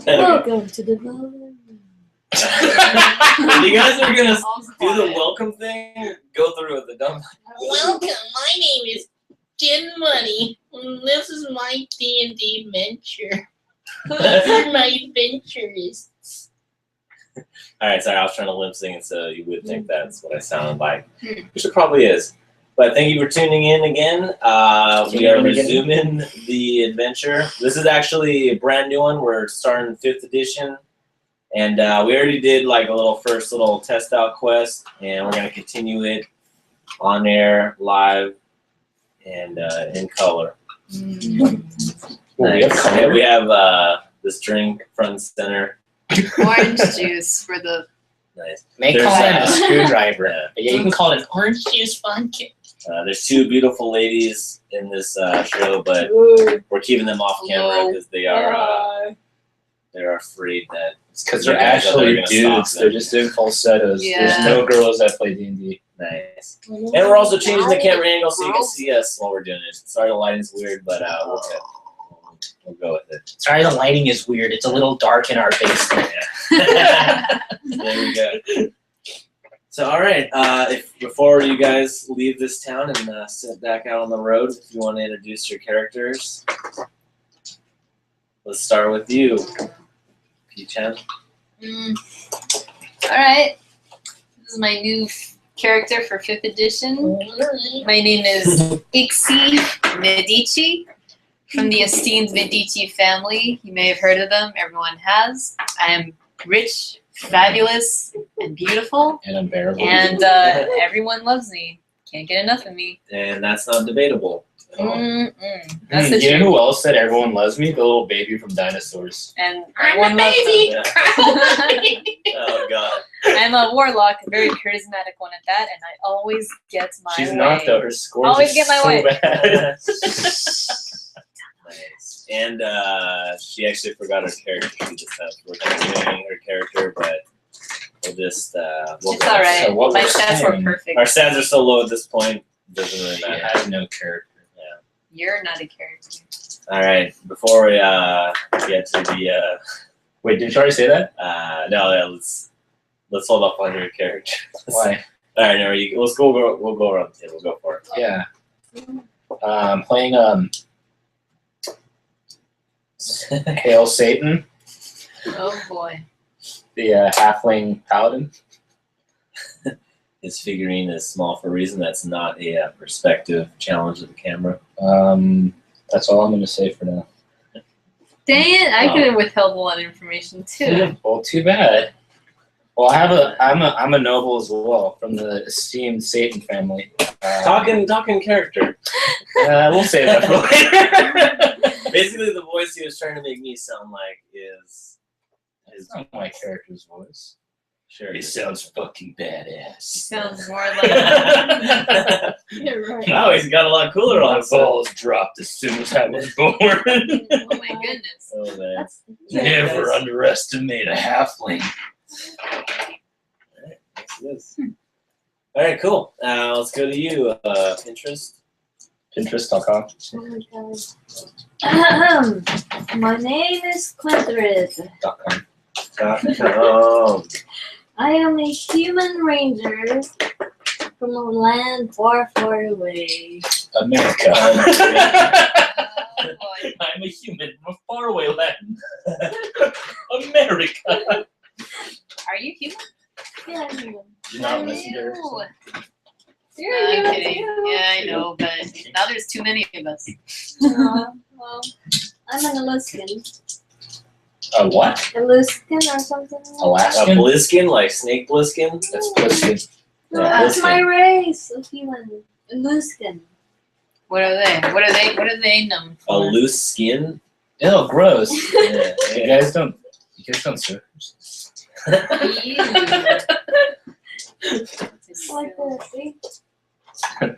Welcome to the world. You guys are gonna do the welcome thing? Go through with the dumb. Welcome, my name is Jen Money. This is my D&D adventure. These are my adventurists. Alright, sorry, I was trying to lip sync, so you would think that's what I sounded like. Which it probably is. But thank you for tuning in again. We are resuming the adventure. This is actually a brand new one. We're starting 5th edition. And we already did like a first little test out quest. And we're going to continue it on air, live, and in color. Nice. Yeah, we have this drink front and center. Orange juice for the... Nice. They call it a screwdriver. Yeah, you can call it an Orange juice vodka. There's 2 beautiful ladies in this show, but we're keeping them off camera because they are afraid that because they're actually dudes. They're just doing falsettos. Yeah. There's no girls that play D&D. Nice. And we're also changing the camera angle so you can see us while we're doing it. Sorry, the lighting's weird, but we'll go with it. Sorry, the lighting is weird. It's a little dark in our basement. There we go. So, all right. Before you guys leave this town and sit back out on the road, if you want to introduce your characters, let's start with you, P-Chan. All right. This is my new character for 5th edition. My name is Ixie Medici from the esteemed Medici family. You may have heard of them. Everyone has. I am rich, fabulous, and beautiful. And unbearable. And everyone loves me. Can't get enough of me. And that's not debatable. That's the you know truth. who else said everyone loves me? The little baby from Dinosaurs. And I'm everyone a loves baby. them. Oh, God. I'm a warlock, a very charismatic one at that, and I always get my way. She's not, though. Her scores Always are get my so way. bad. Nice. And she actually forgot her character. She just we're continuing her character, but we'll just we'll It's go. all right. So what My we're stats were saying- perfect. Our stats are so low at this point. Doesn't really She matter. has no character. You're not a character. All right. Before we get to the Wait, did you already say that? no, let's hold up on your character. Why? All right, no, we'll go around the table. Go for it. Yeah. Playing Hail Satan, Oh boy. the halfling paladin. His figurine is small for a reason. That's not a perspective challenge of the camera. That's all I'm going to say for now. Dang it! I could have withheld a lot of information too. Well, too bad. Well, I'm a noble as well from the esteemed Satan family. Talking character. We'll save that for later. Basically, the voice he was trying to make me sound like is It's not my character's voice. sure. It sounds fucking badass. Sounds more like. You're right. Oh, he's got a lot cooler on. My balls dropped as soon as I was born. Oh my goodness. Oh, man. That's Never underestimate a halfling. Yes. All right, cool. Let's go to you, Pinterest. Pinterest.com. Oh my God. My name is Clintrid. Oh, I am a human ranger from a land far, far away. America. Oh boy. I'm a human from a faraway land. America. Are you human? Yeah, I'm human. You're not listening to her. Ew. You're I'm human kidding. too. Yeah, I know, but now there's too many of us. Well, I'm an Alaskan. A what? Alaskan or something like that. a Alaskan? Bliskin, like Snake Bliskin. That's Bliskin. No, Yeah, that's my Alaskan. race of human. Alaskan. What are they? What are they known A for? loose skin. Ew, gross. Yeah, You guys don't circumcise. Ew. Like that, see?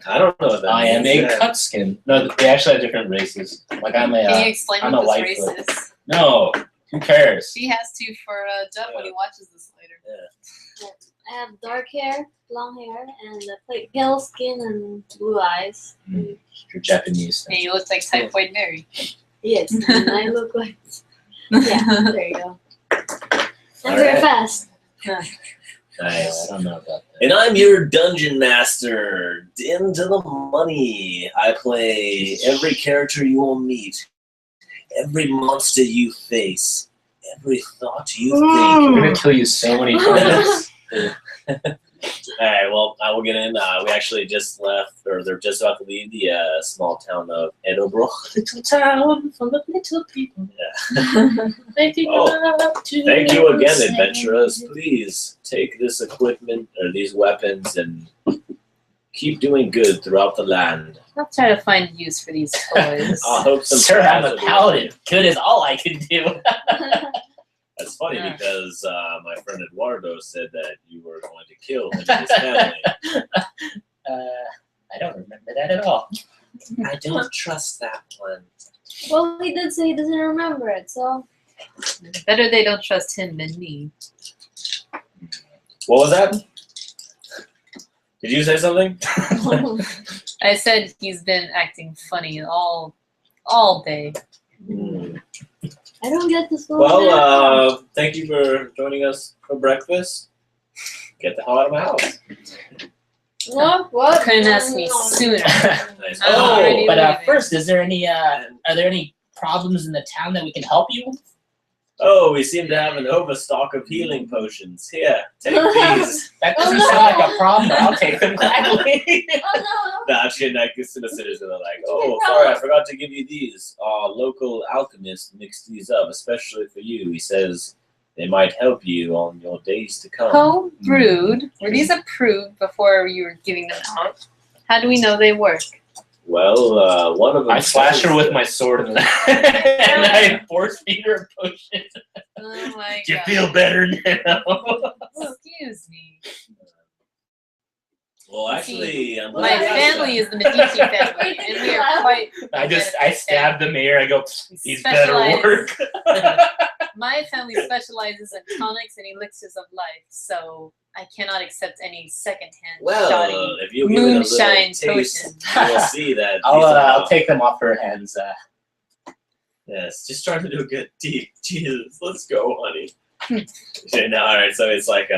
I don't know what that I am means. a cut skin. No, they actually have different races. Like I'm Can you a. explain I'm what a this race Lightfoot. is? No, who cares? She has to for Jeff when he watches this later. I have dark hair, long hair, and pale skin and blue eyes. You're Japanese. And you look like Typhoid Mary. Yes, and I look like Yeah, there you go. I'm very Alright. fast. Nice. I don't know about that. And I'm your dungeon master, into the money. I play every character you will meet, every monster you face, every thought you think. I'm gonna kill you so many times. Alright, well, I will get in. We actually just left, or they're just about to leave the small town of Edinburgh. Little town full of little people. Yeah. They do Oh, not to Thank you again, say- adventurers. Please take this equipment, or these weapons, and keep doing good throughout the land. I'll try to find use for these toys. I hope some Sir, I'm a will be- paladin. Good is all I can do. That's funny Yeah. because my friend Eduardo said that you were going to kill him and his family. I don't remember that at all. I don't trust that one. Well, he did say he doesn't remember it, so. Better they don't trust him than me. What was that? Did you say something? I said he's been acting funny all day. Hmm. I don't get this one. Well, thank you for joining us for breakfast. Get the hell out of my house. No, what? Couldn't ask me sooner. Nice. I'm Oh, already but leaving. first, is there any? Are there any problems in the town that we can help you with? oh, we seem to have an overstock of healing potions. Here, take these. That Oh, doesn't no. sound like a problem, but I'll take them gladly. Oh No, actually, like, as soon as it is, they're like, oh, sorry, I forgot to give you these. Our local alchemist mixed these up, especially for you. He says they might help you on your days to come. Home brewed. Were these approved before you were giving them out? How do we know they work? Well, one of them. I slash her with my sword and I force feed her a potion. Oh my You god. feel better now. Excuse me. Well, actually, I'm My glad you asked family that. is the Medici family, and we are quite. I stab the mayor. I go, these better Specialize- work. My family specializes in tonics and elixirs of life, so I cannot accept any secondhand Well, shoddy. if you give it a little moonshine taste, potion. you will see that. I'll, these are I'll take them off her hands. Yes, just trying to do a good deed. Jesus, let's go, honey. Okay, no, all right. So it's like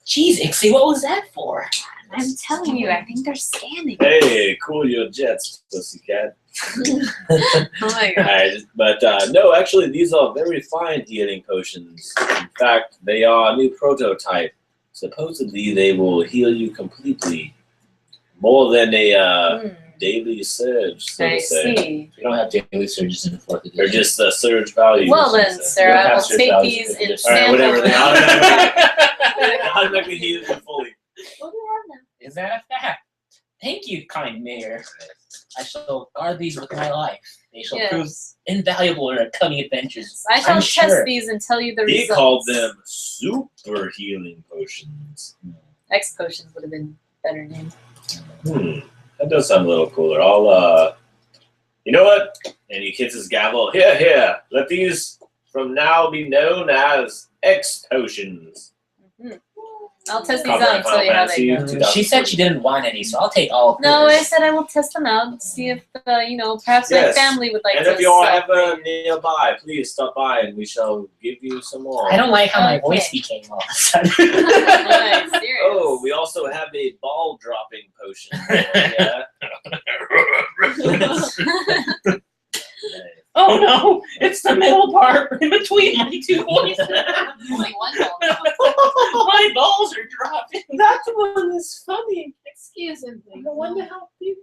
Jeez, Ixie, what was that for? I'm telling you, I think they're scanning. hey, cool your jets, pussycat. Oh my All god. right, but no, actually, these are very fine healing potions. In fact, they are a new prototype. Supposedly, they will heal you completely, more than a daily surge, so I to say. see. We don't have daily surges in the 4th edition. They're just the surge values. Well then, so to say. sir, I will Perhaps your take values these could be and different. All right, sample whatever, them. They automatically heal you fully. What do I have now? Is that a fact? Thank you, kind mayor. I shall guard these with my life. They shall prove Yes. invaluable in our coming adventures. I shall I'm test sure. these and tell you the He results. called them super healing potions. X potions would have been better name. That does sound a little cooler. I'll, you know what? And he hits his gavel. Here. Let these from now be known as X potions. I'll test these Copyright out and tell you how they Fantasy. go. She said she didn't want any, so I'll take all of No, I hers. said I will test them out and see if, perhaps my Yes. family would like And to. if you are celebrate. ever nearby, please stop by and we shall give you some more. I don't like how my Okay. voice became all of a sudden. Nice, serious. Oh, we also have a ball dropping potion. Yeah. Oh no, it's the middle part in between my two voices. Only one ball. My balls are dropping. That one is funny. Excuse me. I wonder how big.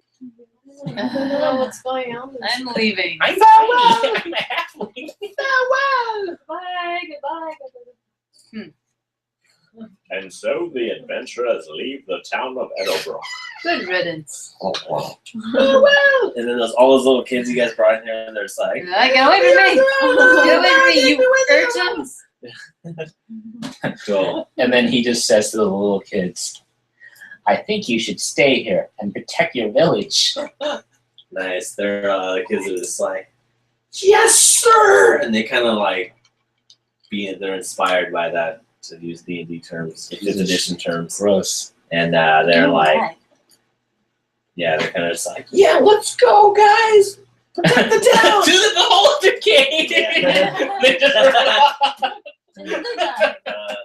I don't know what's going on. I'm leaving. I'm farewell. I'm a halfling. Farewell. Goodbye. Goodbye. And so the adventurers leave the town of Edinburgh. Good riddance. Farewell! And then all those little kids you guys brought in here, and they're just like, Get away from me! Get away from me, you urchins! cool. And then he just says to the little kids, I think you should stay here and protect your village. Nice. They're the kids are just like, yes, sir! And they kind of like, they're inspired by that, to use D&D terms, 5th edition terms. Gross. And they're like, yeah, they're kind of just like, yeah, let's go, guys! Protect the town! To the beholder cave! Yeah. They just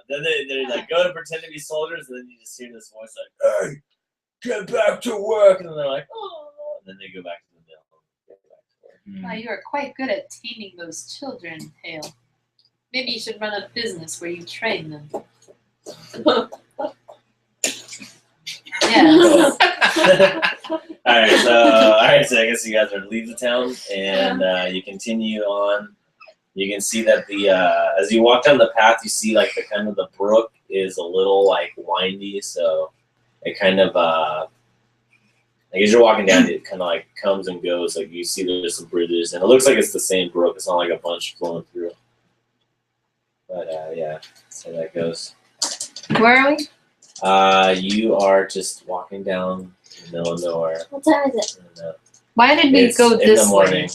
Then they like go to pretend to be soldiers, and then you just hear this voice like, "Hey, get back to work!" And then they're like, "Oh," and then they go back to the mill. Get back to work. Wow, you are quite good at taming those children, Hale. Maybe you should run a business where you train them. Yes. Alright, so I guess you guys are to leave the town, and you continue on. You can see that the as you walk down the path, you see like the kind of the brook is a little like windy, so it kind of like as you're walking down, it kind of like comes and goes. Like you see there's some bridges, and it looks like it's the same brook. It's not like a bunch flowing through. But yeah, so that goes. Where are we? You are just walking down in the middle of nowhere. What time is it? And, Why did we it's go in this the morning. way?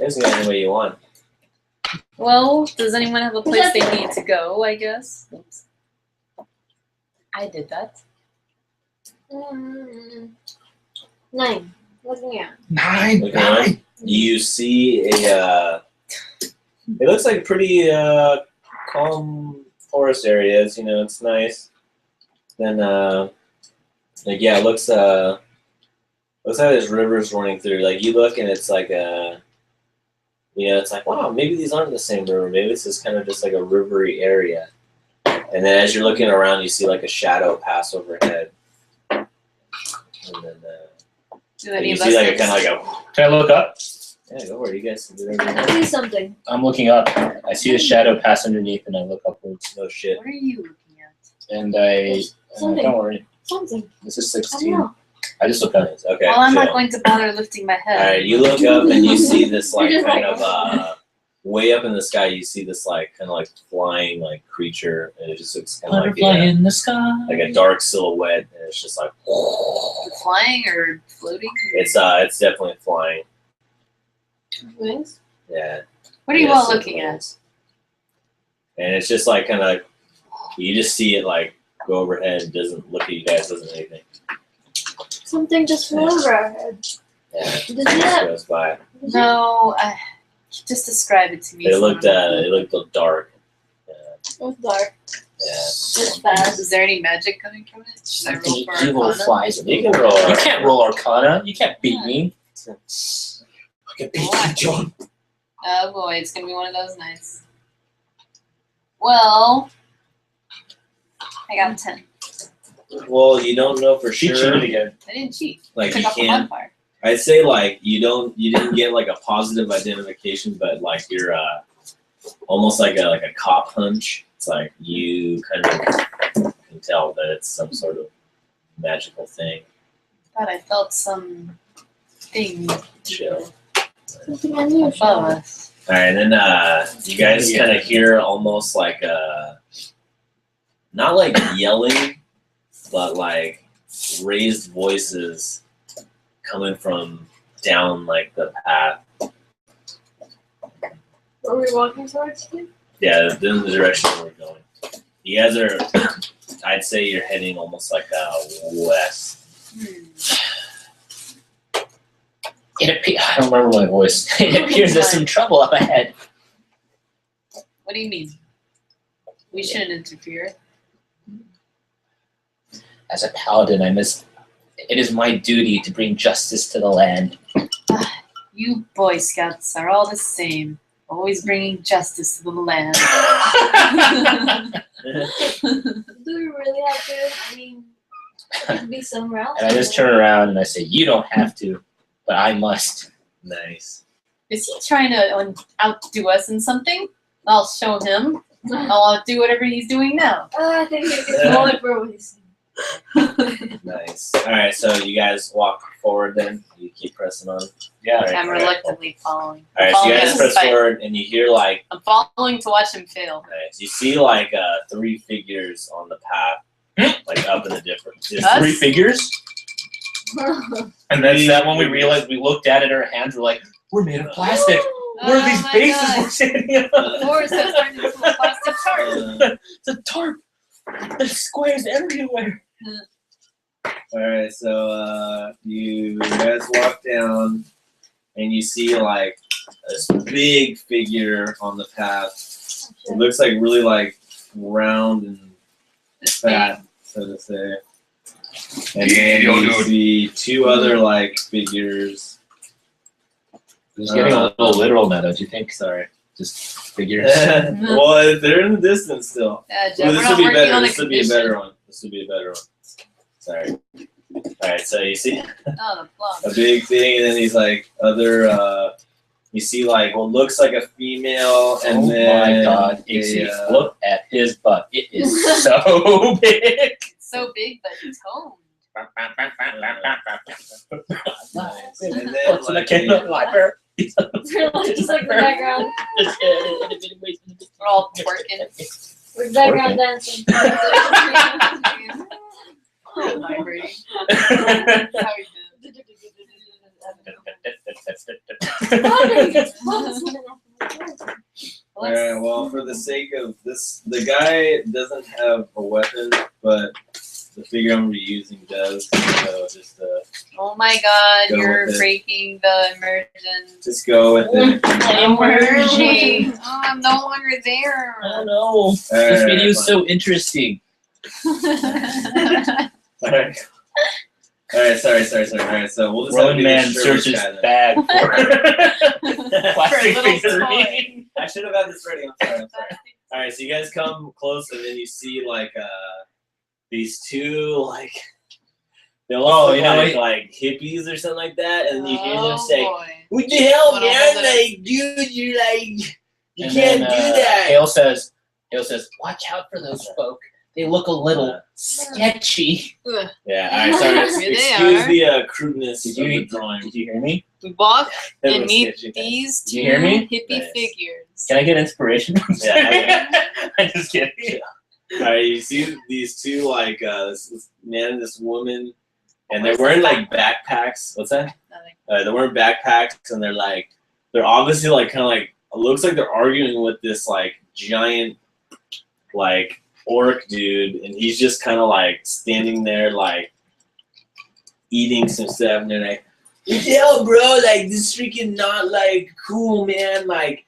It's going any way you want. Well, does anyone have a place they need to go, I guess? Oops. I did that. 9. Looking at. Okay. You see a. It looks like a pretty calm forest areas. You know, it's nice. Then, like yeah, it looks like there's rivers running through. Like you look and it's like a. You know, it's like, wow, maybe these aren't the same river. Maybe this is kind of just like a rivery area. And then as you're looking around, you see like a shadow pass overhead. And then Do any you of see us like a notice? kind of like a. Can I look up? Yeah, go for it. You guys can do whatever you I want. see something. I'm looking up. I see a shadow pass underneath, and I look upwards. No shit. What are you looking at? And I Something. don't worry. Something. This is I don't 16. know. I just look up. Okay. Well, I'm not chill. going to bother lifting my head. Alright, you look up and you see this like You're just kind like, of way up in the sky. You see this like kind of like flying like creature, and it just looks kind of like in the sky. a dark silhouette, and it's just like Flying or floating? it's definitely flying. Wings? Yeah. What are you Yes, all it looking at? is. And it's just like kind of you just see it like go overhead. It doesn't look at you guys. Doesn't do anything. Something just flew over our head. Yeah. Did you It see that? goes by. No, just describe it to me. It so looked I don't know. dark. It was dark. Yeah. It's fast. Is there any magic coming from it? Should I roll Something for evil Arcana? flies. You can roll. You can't roll Arcana. You can't beat me. I can beat you, John. Oh boy, it's gonna be one of those nights. Well, I got 10. Well, you don't know for She sure. cheated again. I didn't cheat. Like I you took off the can't. modifier. I'd say like you didn't get like a positive identification, but like you're almost like a cop hunch. It's like you kind of can tell that it's some sort of magical thing. Thought I felt some thing Chill. Something above unusual. us. All right, and then you guys kind of hear almost like not like yelling, but like raised voices coming from down like the path. Were we walking towards you? Yeah, in the direction we're going. You guys are, I'd say you're heading almost like west. I don't remember my voice. It appears there's some trouble up ahead. What do you mean? We shouldn't interfere. As a paladin, it is my duty to bring justice to the land. You Boy Scouts are all the same. Always bringing justice to the land. Do we really have to? I mean, it could be somewhere else. And I just turn around and I say, you don't have to, but I must. Nice. Is he trying to outdo us in something? I'll show him. I'll do whatever he's doing now. I think you can roll it for what he's Nice. All right, so you guys walk forward then. You keep pressing on. Yeah. All right, I'm all right, reluctantly following. All right, so you Following guys his press fight. forward and you hear like, I'm following to watch him fail. nice. You see like 3 figures on the path, like up in the different. Us? 3 figures? And that's that when we realized we looked at it, our hands were like, we're made of plastic. What are these my bases God. we're standing on? The forest has turned into a plastic tarp. It's a tarp. There's squares everywhere. Alright, so you guys walk down and you see like this big figure on the path. It looks like really like round and fat, so to say. And then you see two other like figures. Just getting a little literal now, don't you think? Sorry. Just figures. Well, they're in the distance still. Jeff, Well, we're this not would be working better. on This would be a condition. better one. This would be a better one. Sorry. Alright, so you see Oh, the plum. a big thing, and then these like other, you see like what looks like a female, and Oh then my god, a, Ixie, look at his butt. It is so big. It's so big, but toned. nice. And then What's in the like kingdom library? Just like the background. We're all twerking. With background dancing. Vibrating. How we do. Alright, well, for the sake of this, the guy doesn't have a weapon, but the figure I'm reusing does. So just Oh my god, Go you're with it. breaking the immersion. just go with it. Immersion. Oh, I'm no longer there. Oh no, this Alright, video is fine. so interesting. Alright. Alright, sorry. Alright, so we'll just have to Rowan do Man this shirtless searches guy then. bag for plastic little figurine. I should have had this ready. I'm sorry. Alright, so you guys come close, and then you see like these two like they look you know like hippies or something like that, and you hear them Oh, say, boy. "What the hell, What man? a- Like, dude, you're like, you And can't then, do that." Hale says, watch out for those folk. They look a little sketchy. Ugh. Yeah, alright, sorry. Here they Excuse are. the crudeness Did of the you drawing. hear me? We walk It and was meet sketchy. these Did two you hear me? hippie Nice. figures. Can I get inspiration? Yeah, I'm just kidding. Alright, you see these two like this man and this woman, and they're wearing like backpacks. What's that? Nothing. They're wearing backpacks, and they're obviously like kind of like it looks like they're arguing with this like giant like orc dude, and he's just kind of like standing there like eating some stuff, and they're like, "What the hell, bro? Like this freaking not like cool, man. Like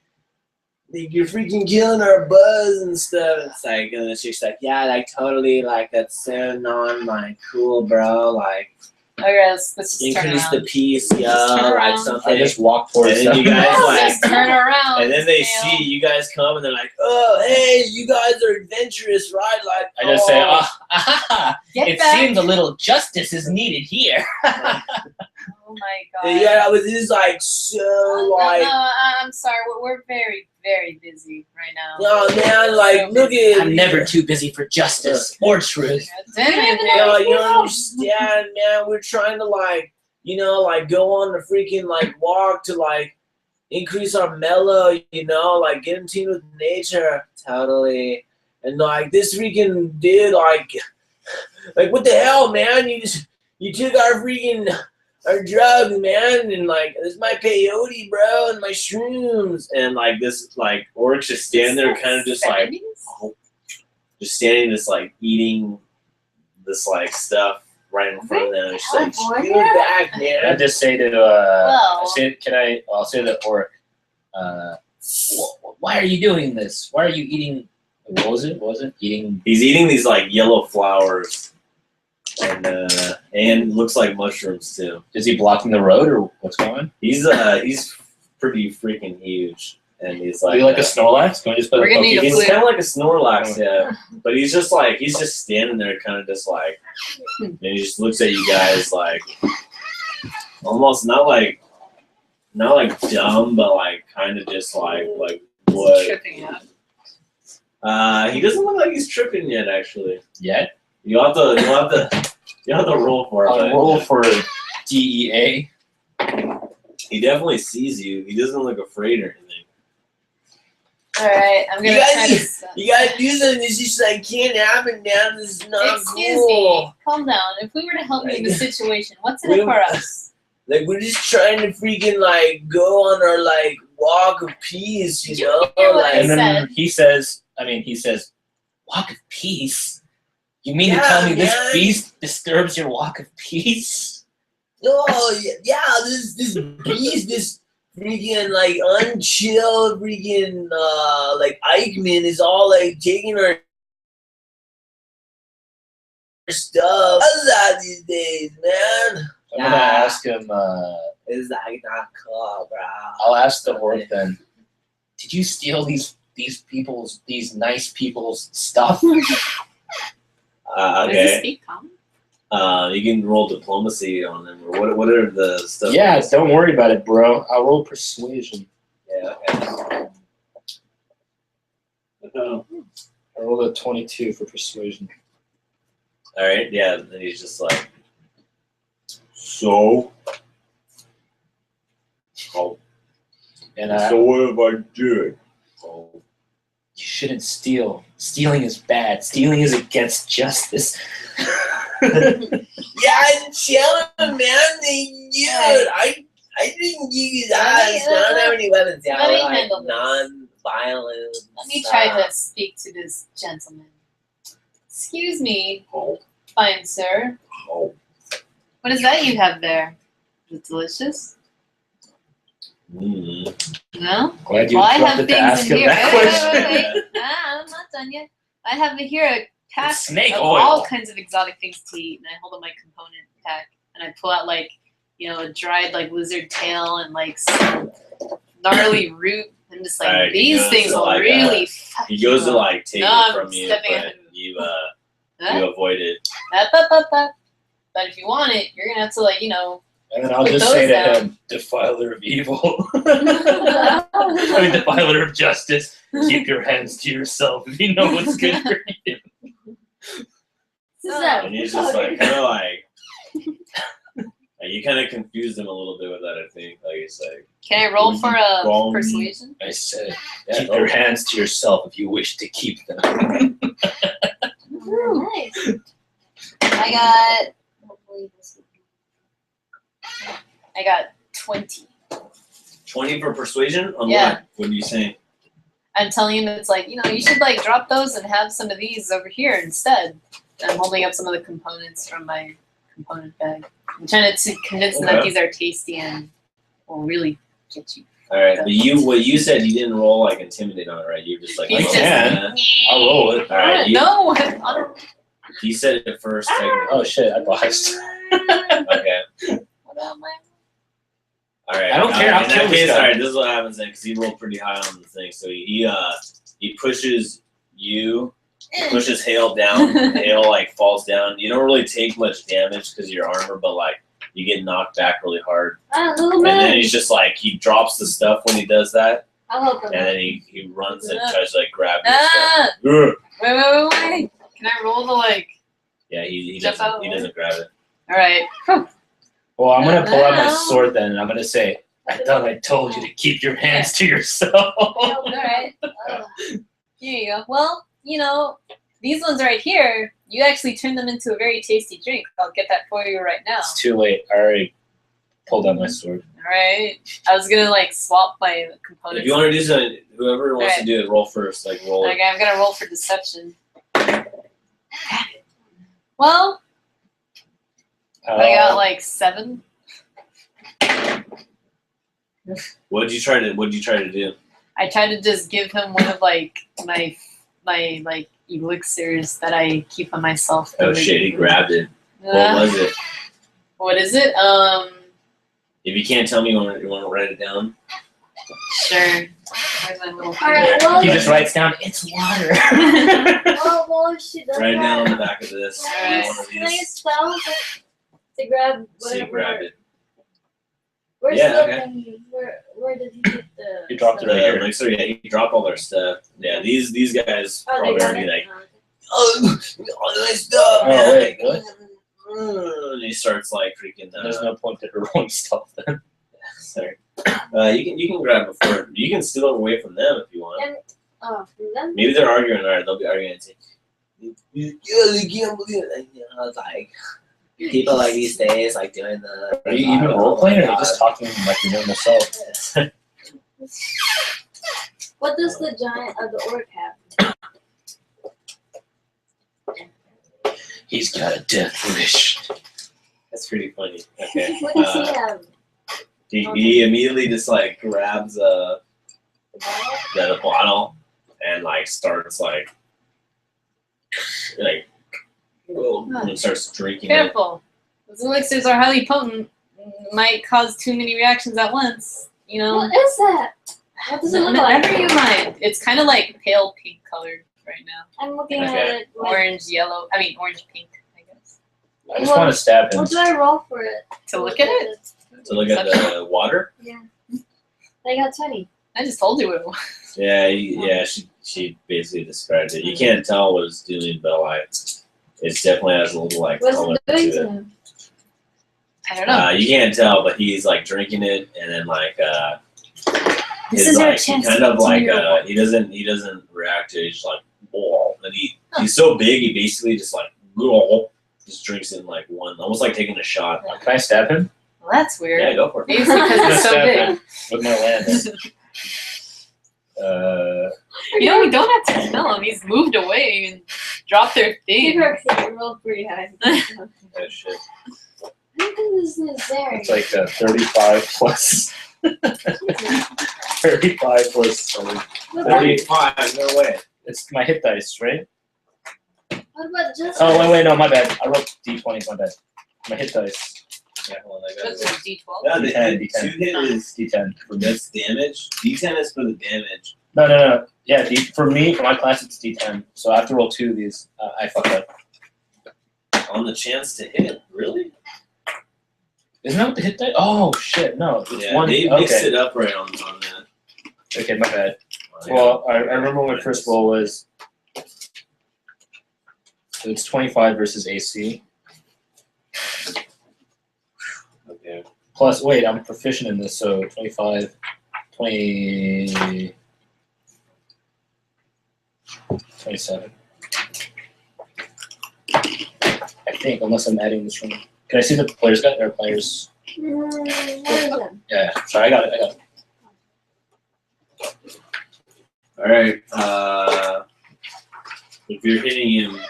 you're freaking killing our buzz and stuff." It's like, and then she's like, "Yeah, like totally, like that's so non like cool, bro. Like Okay, let's just turn increase the around. peace, turn yo, like around. something." I just walk towards And then them. you guys like, Just turn around. and then they Dale. see you guys come, and they're like, "Oh, hey, you guys are adventurous, right?" Like, I just say, "Oh." Get it back. seems a little justice is needed here. Oh my god. Yeah, but this is like so like, No, I'm sorry. We're very, very busy right now. no man, like look at. I'm never too busy for justice or truth. God damn it, No, man. you don't understand, man. We're trying to like, like go on the freaking like walk to like increase our mellow, like get in tune with nature. Totally. And like this freaking dude, like what the hell, man? You took our drugs, man, and like this is my peyote, bro, and my shrooms, and like this like orc's just standing there, kind of just like. Just standing, just like eating this like stuff right in front of them. It's like, California? give it back, I man. just say to Well. I'll say to orc, why are you doing this? Why are you eating? What was it? Eating. He's eating these like yellow flowers, and looks like mushrooms too. Is he blocking the road or what's going on? He's pretty freaking huge, and he's Are like you like a Snorlax? Can we just put We're a gonna need Poke- a he's flute. kind of like a Snorlax, yeah. But he's just standing there, kind of just like, and he just looks at you guys like, almost not like dumb, but like kind of just like what? Tripping out. He doesn't look like he's tripping yet. Actually, yet? you'll have to roll for it. I'll but roll for DEA. He definitely sees you. He doesn't look afraid or anything. Alright, I'm gonna You guys try to. You gotta do something. It's just like can't happen, man. This is not Excuse cool. me. Calm down. If we were to help you in this situation, what's in We- it for us? Like we're just trying to freaking like go on our like walk of peace, Did you you know? hear what I Like, And then said. he says, walk of peace? You mean to Yeah, tell me this man. beast disturbs your walk of peace? no, yeah, this beast, this freaking like unchilled freaking like Eichmann is all like taking our stuff. How's that these days, man? I'm gonna ask him. It's like not cool, bro. I'll ask the orc then. Did you steal these nice people's stuff? Does he Okay. speak common? You can roll diplomacy on them, or what are the stuff? Yeah, don't worry about it, bro. I'll roll persuasion. Yeah. Okay. I rolled a 22 for persuasion. All right. Yeah. Then he's just like, so. Oh. And So what have I did? Oh. you shouldn't steal. Stealing is bad. Stealing is against justice. Yeah, I'm chilling, man. I didn't use I don't have any weapons. Yeah, let me like handle this. non-violent. Let me try to speak to this gentleman. Excuse me, fine sir. Oh. What is that you have there? Is it delicious? Mm. No? Glad you Well, I have interrupted to things ask in him here. that Wait. question. I'm not done yet. I have here a pack Snake of oil. all kinds of exotic things to eat, and I hold up my component pack, and I pull out like, a dried like lizard tail and like some gnarly root. I'm just like, Alright, he these goes things to, will like, really fuck He goes you to up. like take No, it I'm from you, stepping but ahead of you Huh? you avoid it. Up. But if you want it, you're gonna have to like, And then I'll Put just say those to down. him, defiler of evil. I mean, defiler of justice. Keep your hands to yourself if you know what's good for you. And he's just like kind of like. And you kind of confused him a little bit with that, I think. Like it's like. Can I roll for a Wrong. persuasion? I said, Yeah, keep your hands to yourself if you wish to keep them. Nice. I got. Hopefully this will be. I got 20. 20 for persuasion? On Yeah. what? What are you saying? I'm telling him it's like, you should like drop those and have some of these over here instead. I'm holding up some of the components from my component bag. I'm trying to convince him that Okay. these are tasty and will really get you. All right, but what you said you didn't roll like intimidate on it, right? You're just like, He's oh, just- yeah. I'll roll it. All right, you, No! he said it first. Technically. Oh shit, I botched. Okay. What about my? All right. I don't care, I'll In kill that this case, guy. all right. This is what happens then, because he rolled pretty high on the thing. So he pushes you, pushes Hale down. Hale like falls down. You don't really take much damage because of your armor, but like you get knocked back really hard. Little And then man. he's just like he drops the stuff when he does that, I'll help him. and then he runs and tries to like grab your Ah! stuff. Ugh. Wait. Can I roll the like? Yeah, he Jump out. doesn't grab it. All right. Well, I'm gonna pull out my No. sword then, and I'm gonna say, I thought I told you to keep your hands to yourself. All right. Here you go. Well, these ones right here, you actually turn them into a very tasty drink. I'll get that for you right now. It's too late. I already pulled out my sword. All right. I was gonna like swap my components. If you want to do something, whoever wants to Alright. do it, roll first. Like roll it. Okay, I'm gonna roll for deception. Well, I got like 7. What'd you try to do? I tried to just give him one of like my like elixirs that I keep on myself. Oh shit, he grabbed it. What was it? What is it? If you can't tell me, you want to write it down? Sure. Where's my little Alright, well, He just writes down, it's water. well, she does Write it down on that. the back of this. Alright. One of Can I these. spell to grab So you whatever? grab it. Where's Yeah, the okay. thing? Where did he get the? He dropped it stuff? right here. Like, so yeah, he dropped all their stuff. Yeah, these guys Oh, they probably got already it. like, Oh, all my stuff. Oh, man. wait, what? And he starts like freaking. There's no point to her rolling stealth then. Sorry. You can grab before. You can steal it away from them if you want. and from them. Maybe they're arguing. All right, they'll be arguing and say, "Yeah, they can't believe it." You know, it's like people like these days, like doing the. Are you even role playing, or are you just talking like your normal self? What does the giant of the orc have? He's got a death wish. That's pretty funny. Okay. What does he have? He immediately just like grabs the bottle and like starts like and starts drinking it. Careful. Those elixirs are highly potent. Might cause too many reactions at once. You know. What is that? What does it look like? Never you mind. It's kind of like pale pink colored right now. I'm looking Okay. at it. Like, Orange, yellow. I mean, orange pink. I guess. I just want to stab him. what do I roll for it? To look at it. To look at the water. Yeah. I got 20. I just told you what it was. Yeah. She basically described it. You can't tell what it's doing, but like it definitely has a little like What's color it doing to to it. him? I don't know. You can't tell, but he's like drinking it, and then like This his, is our like, chance. he kind of to like continue. he doesn't react to it. He's just like whoa, and he's so big, he basically just like just drinks it in like one, almost like taking a shot. Can I stab him? Well, that's weird. Yeah, go for it. Maybe it's because I'm gonna it's so stab big. him with my lance. You know, we don't have to kill him. He's moved away and dropped their Keep thing. her rolled pretty high. Oh, shit. I don't think this is there. It's like 35 plus. 35 plus 7. What about, 35, no way. It's my hit dice, right? what about just Oh, wait, no, my bad. I rolled d20s, my bad. My hit dice. Yeah, hold on, I got What's it. it, D12? No, the D10. two hit is D10. that's damage. D10 is for the damage. No. Yeah, for me, for my class, it's D10. So I have to roll 2 of these. I fucked up. On the chance to hit, really? Isn't that what the hit dice? Oh, shit, no. It's Yeah, one. they mixed Okay. it up right on that. Okay, my bad. Well, I remember what my first roll was. So it's 25 versus AC. Okay. Plus, wait, I'm proficient in this, so 25, 20, 27. I think, unless I'm adding this from. Can I see the players got their players? what is it? Yeah, sorry, I got it. All right. If you're hitting him,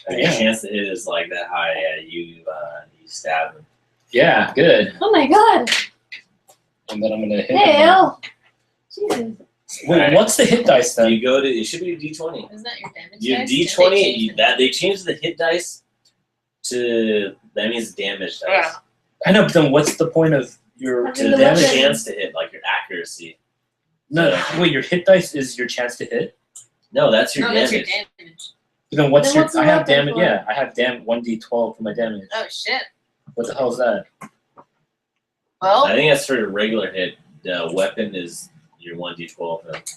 and your Yeah. chance to hit is like that high, you stab him. Yeah, good. Oh my god! And then I'm gonna hit Hey, him. Al! Jesus. Wait, what's the hit dice then? You go to it should be a D20. Isn't that your damage You dice? D20 they changed the hit dice to that means damage dice. Yeah. I know, but then what's the point of your Having To the damage weapon. chance to hit, like your accuracy. no? Wait, your hit dice is your chance to hit. No, that's your No, damage. that's your damage. But then what's Then your? what's the I have weapon damage. for? Yeah, I have 1d12 for my damage. Oh, shit. What the hell is that? Well, I think that's for a regular hit. The weapon is your 1d12.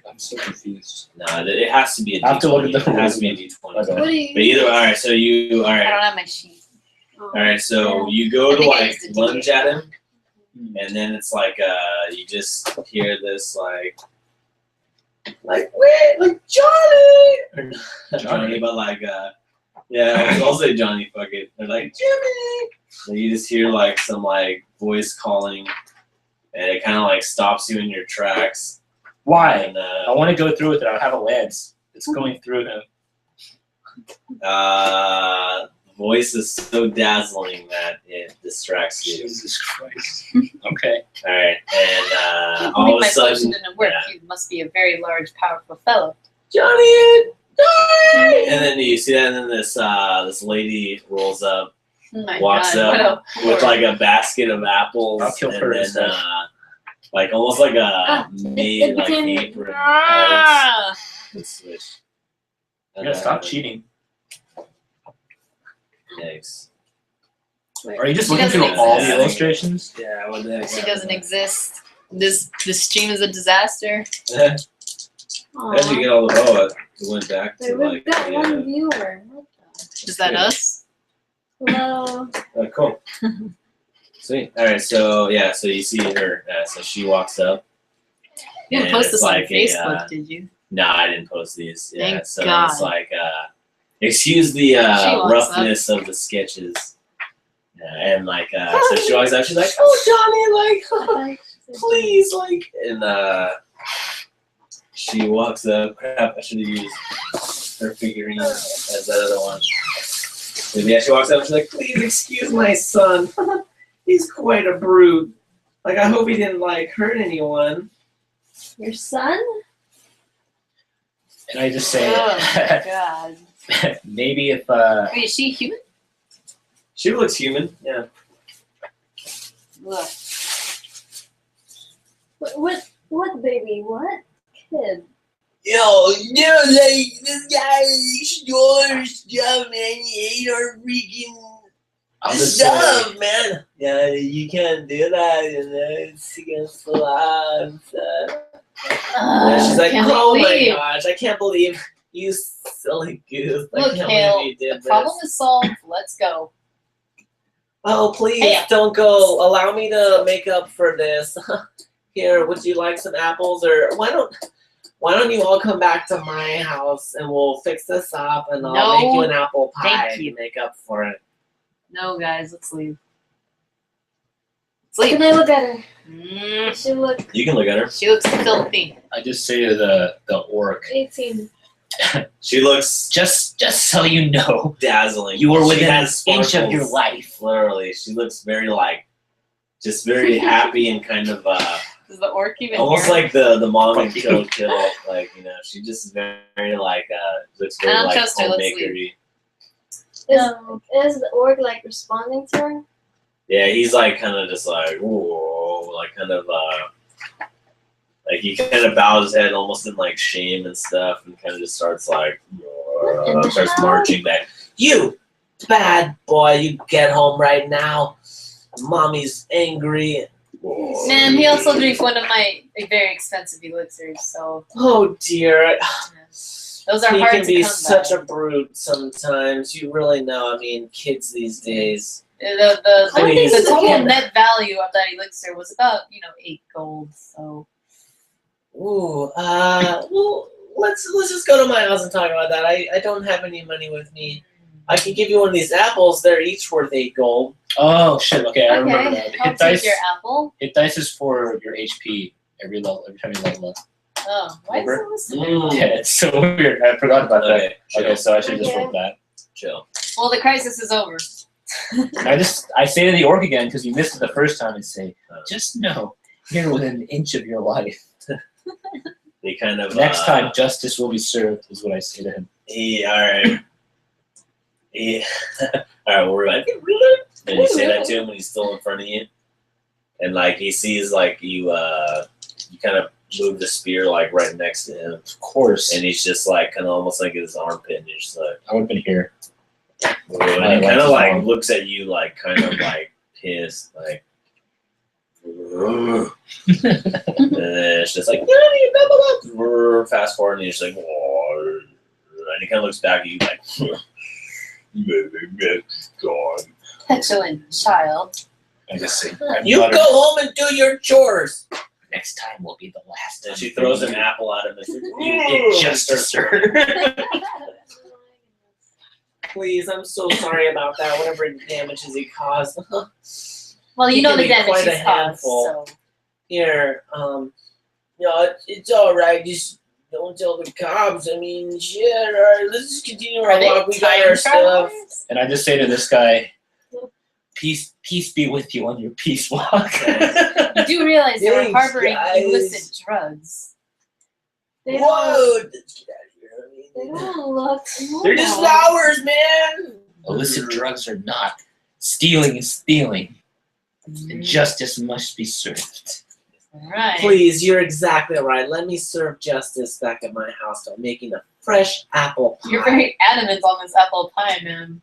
I'm so confused. No, it has to be a D20. I have to look at the It has to be a rules. D20. Okay. What do you But either, all right. So you, all I right, don't have my sheet. Oh. all right. So you go I to think I like used to lunge at him, Hmm. and then it's like you just hear this like wait, like Johnny, or not Johnny, but like yeah, I'll say Johnny. Fuck it. They're like Jimmy. And you just hear like some like voice calling, and it kind of like stops you in your tracks. Why? And I want to go through with it. I have a lance. It's going through him. the voice is so dazzling that it distracts you. Jesus Christ. Okay. All right, and I all believe of my a sudden, potion didn't work. yeah. He must be a very large, powerful fellow. Johnny, Johnny, and then you see that, and then this lady rolls up Oh my Walks God. up what a with whore. like a basket of apples, I'll kill and her then instead. like almost like a it made like became- apron. Ah! And switch. You gotta stop cheating. Thanks. Are you just She looking doesn't through all the exist. illustrations? Yeah, what the heck? She doesn't exist. This stream is a disaster. How did Aw. you get all the it went back to Wait, we've like got one yeah. viewer. What Is that us? the? Hello. Cool. Sweet. All right, so yeah, so you see her. So she walks up. You didn't and post it's this on like Facebook, did you? No, I didn't post these. Yeah, Thank so God. it's like excuse the walks roughness of the sketches. Yeah, and like so she walks up, she's like, "Oh, Johnny, like, please, like," and she walks up. Crap, I should have used her figurine as that other one. But yeah, she walks up, she's like, "Please excuse my son. He's quite a brute. Like, I hope he didn't, like, hurt anyone. Your son? And I just say, Oh God. maybe if Wait, is she human? She looks human, yeah. Look. What baby? What kid? Yo, like, this guy stole stuff, man. He ate our freaking I'll just say, man. yeah, you can't do that, you know, it's against the law and stuff. And she's like, can't oh believe. my gosh, I can't believe you silly goose. I Look, can't Hale, believe you the did problem this. is solved. Let's go. Oh, please Hale. don't go. Allow me to make up for this. Here, would you like some apples? Or why don't you all come back to my house and we'll fix this up and I'll No, make you an apple pie thank you. to make up for it. No, guys, let's leave. Let's Can leave. I look at her? Mm, She look You can look at her. she looks filthy. I just say to the orc, 18. She looks just so you know, dazzling. you were She within an has inch of your sparkles. life. Literally, she looks very just very happy and kind of Does the orc even almost hear? like the mom in Fuck you. Kill Kill. Like, you know, she just very looks very I don't like trust her, let's homemakery. Is the orc like responding to her? Yeah, he's like kind of just like whoa, like kind of like he kind of bows his head almost in like shame and stuff, and kind of just starts like in the starts hell? marching back. You bad boy, you get home right now. Mommy's angry. Man, he also drinks one of my very expensive elixirs, so Oh dear. those are He hard can to be come such by. a brute sometimes. You really know. I mean, kids these days. The Please. total net value of that elixir was about 8 gold. So Ooh, well, let's just go to my house and talk about that. I don't have any money with me. I can give you one of these apples. They're each worth 8 gold. Oh shit! Okay, I remember okay, that. I'll take your apple. Hit dice is for your HP every time you level up. Oh, why is Remember? it listed? Yeah, it's so weird. I forgot about that. Okay, chill. Okay, so I should just Okay. roll that. Chill. Well, the crisis is over. I say to the orc again because you missed it the first time and say, Uh, just know you're within an inch of your life. He kind of Next time, justice will be served, is what I say to him. All right. All right. We're like, really? And you say that to him when he's still in front of you, and like he sees like you kind of move the spear like right next to him, Of course, and he's just like kind of almost like his armpit, and he's just like, I would have been here. and he kind of like looks at you like kind of like pissed, like. And then it's just like fast forward, and he's just like, and he kind of looks back at you like, God. Petulant child. I just say, You go home and do your chores. next time will be the last. And she throws an apple at him and says, You injustice, sir. Please, I'm so sorry about that. Whatever damages he caused. Well, you He know can the be damage quite a he's caused. handful. So. Here, It's all right. Just don't tell the cops. I mean, shit. All right, let's just continue Are our they walk. We got time our stuff. travelers? And I just say to this guy, peace be with you on your peace walk. You do realize they were Thanks, harboring guys. illicit drugs. They don't, Whoa! Let's get out of here. I mean, they don't look they're just normal. flowers, man. Illicit drugs are not. Stealing is stealing. And justice must be served. Alright. please, you're exactly right. Let me serve justice back at my house by making a fresh apple pie. You're very adamant on this apple pie, man.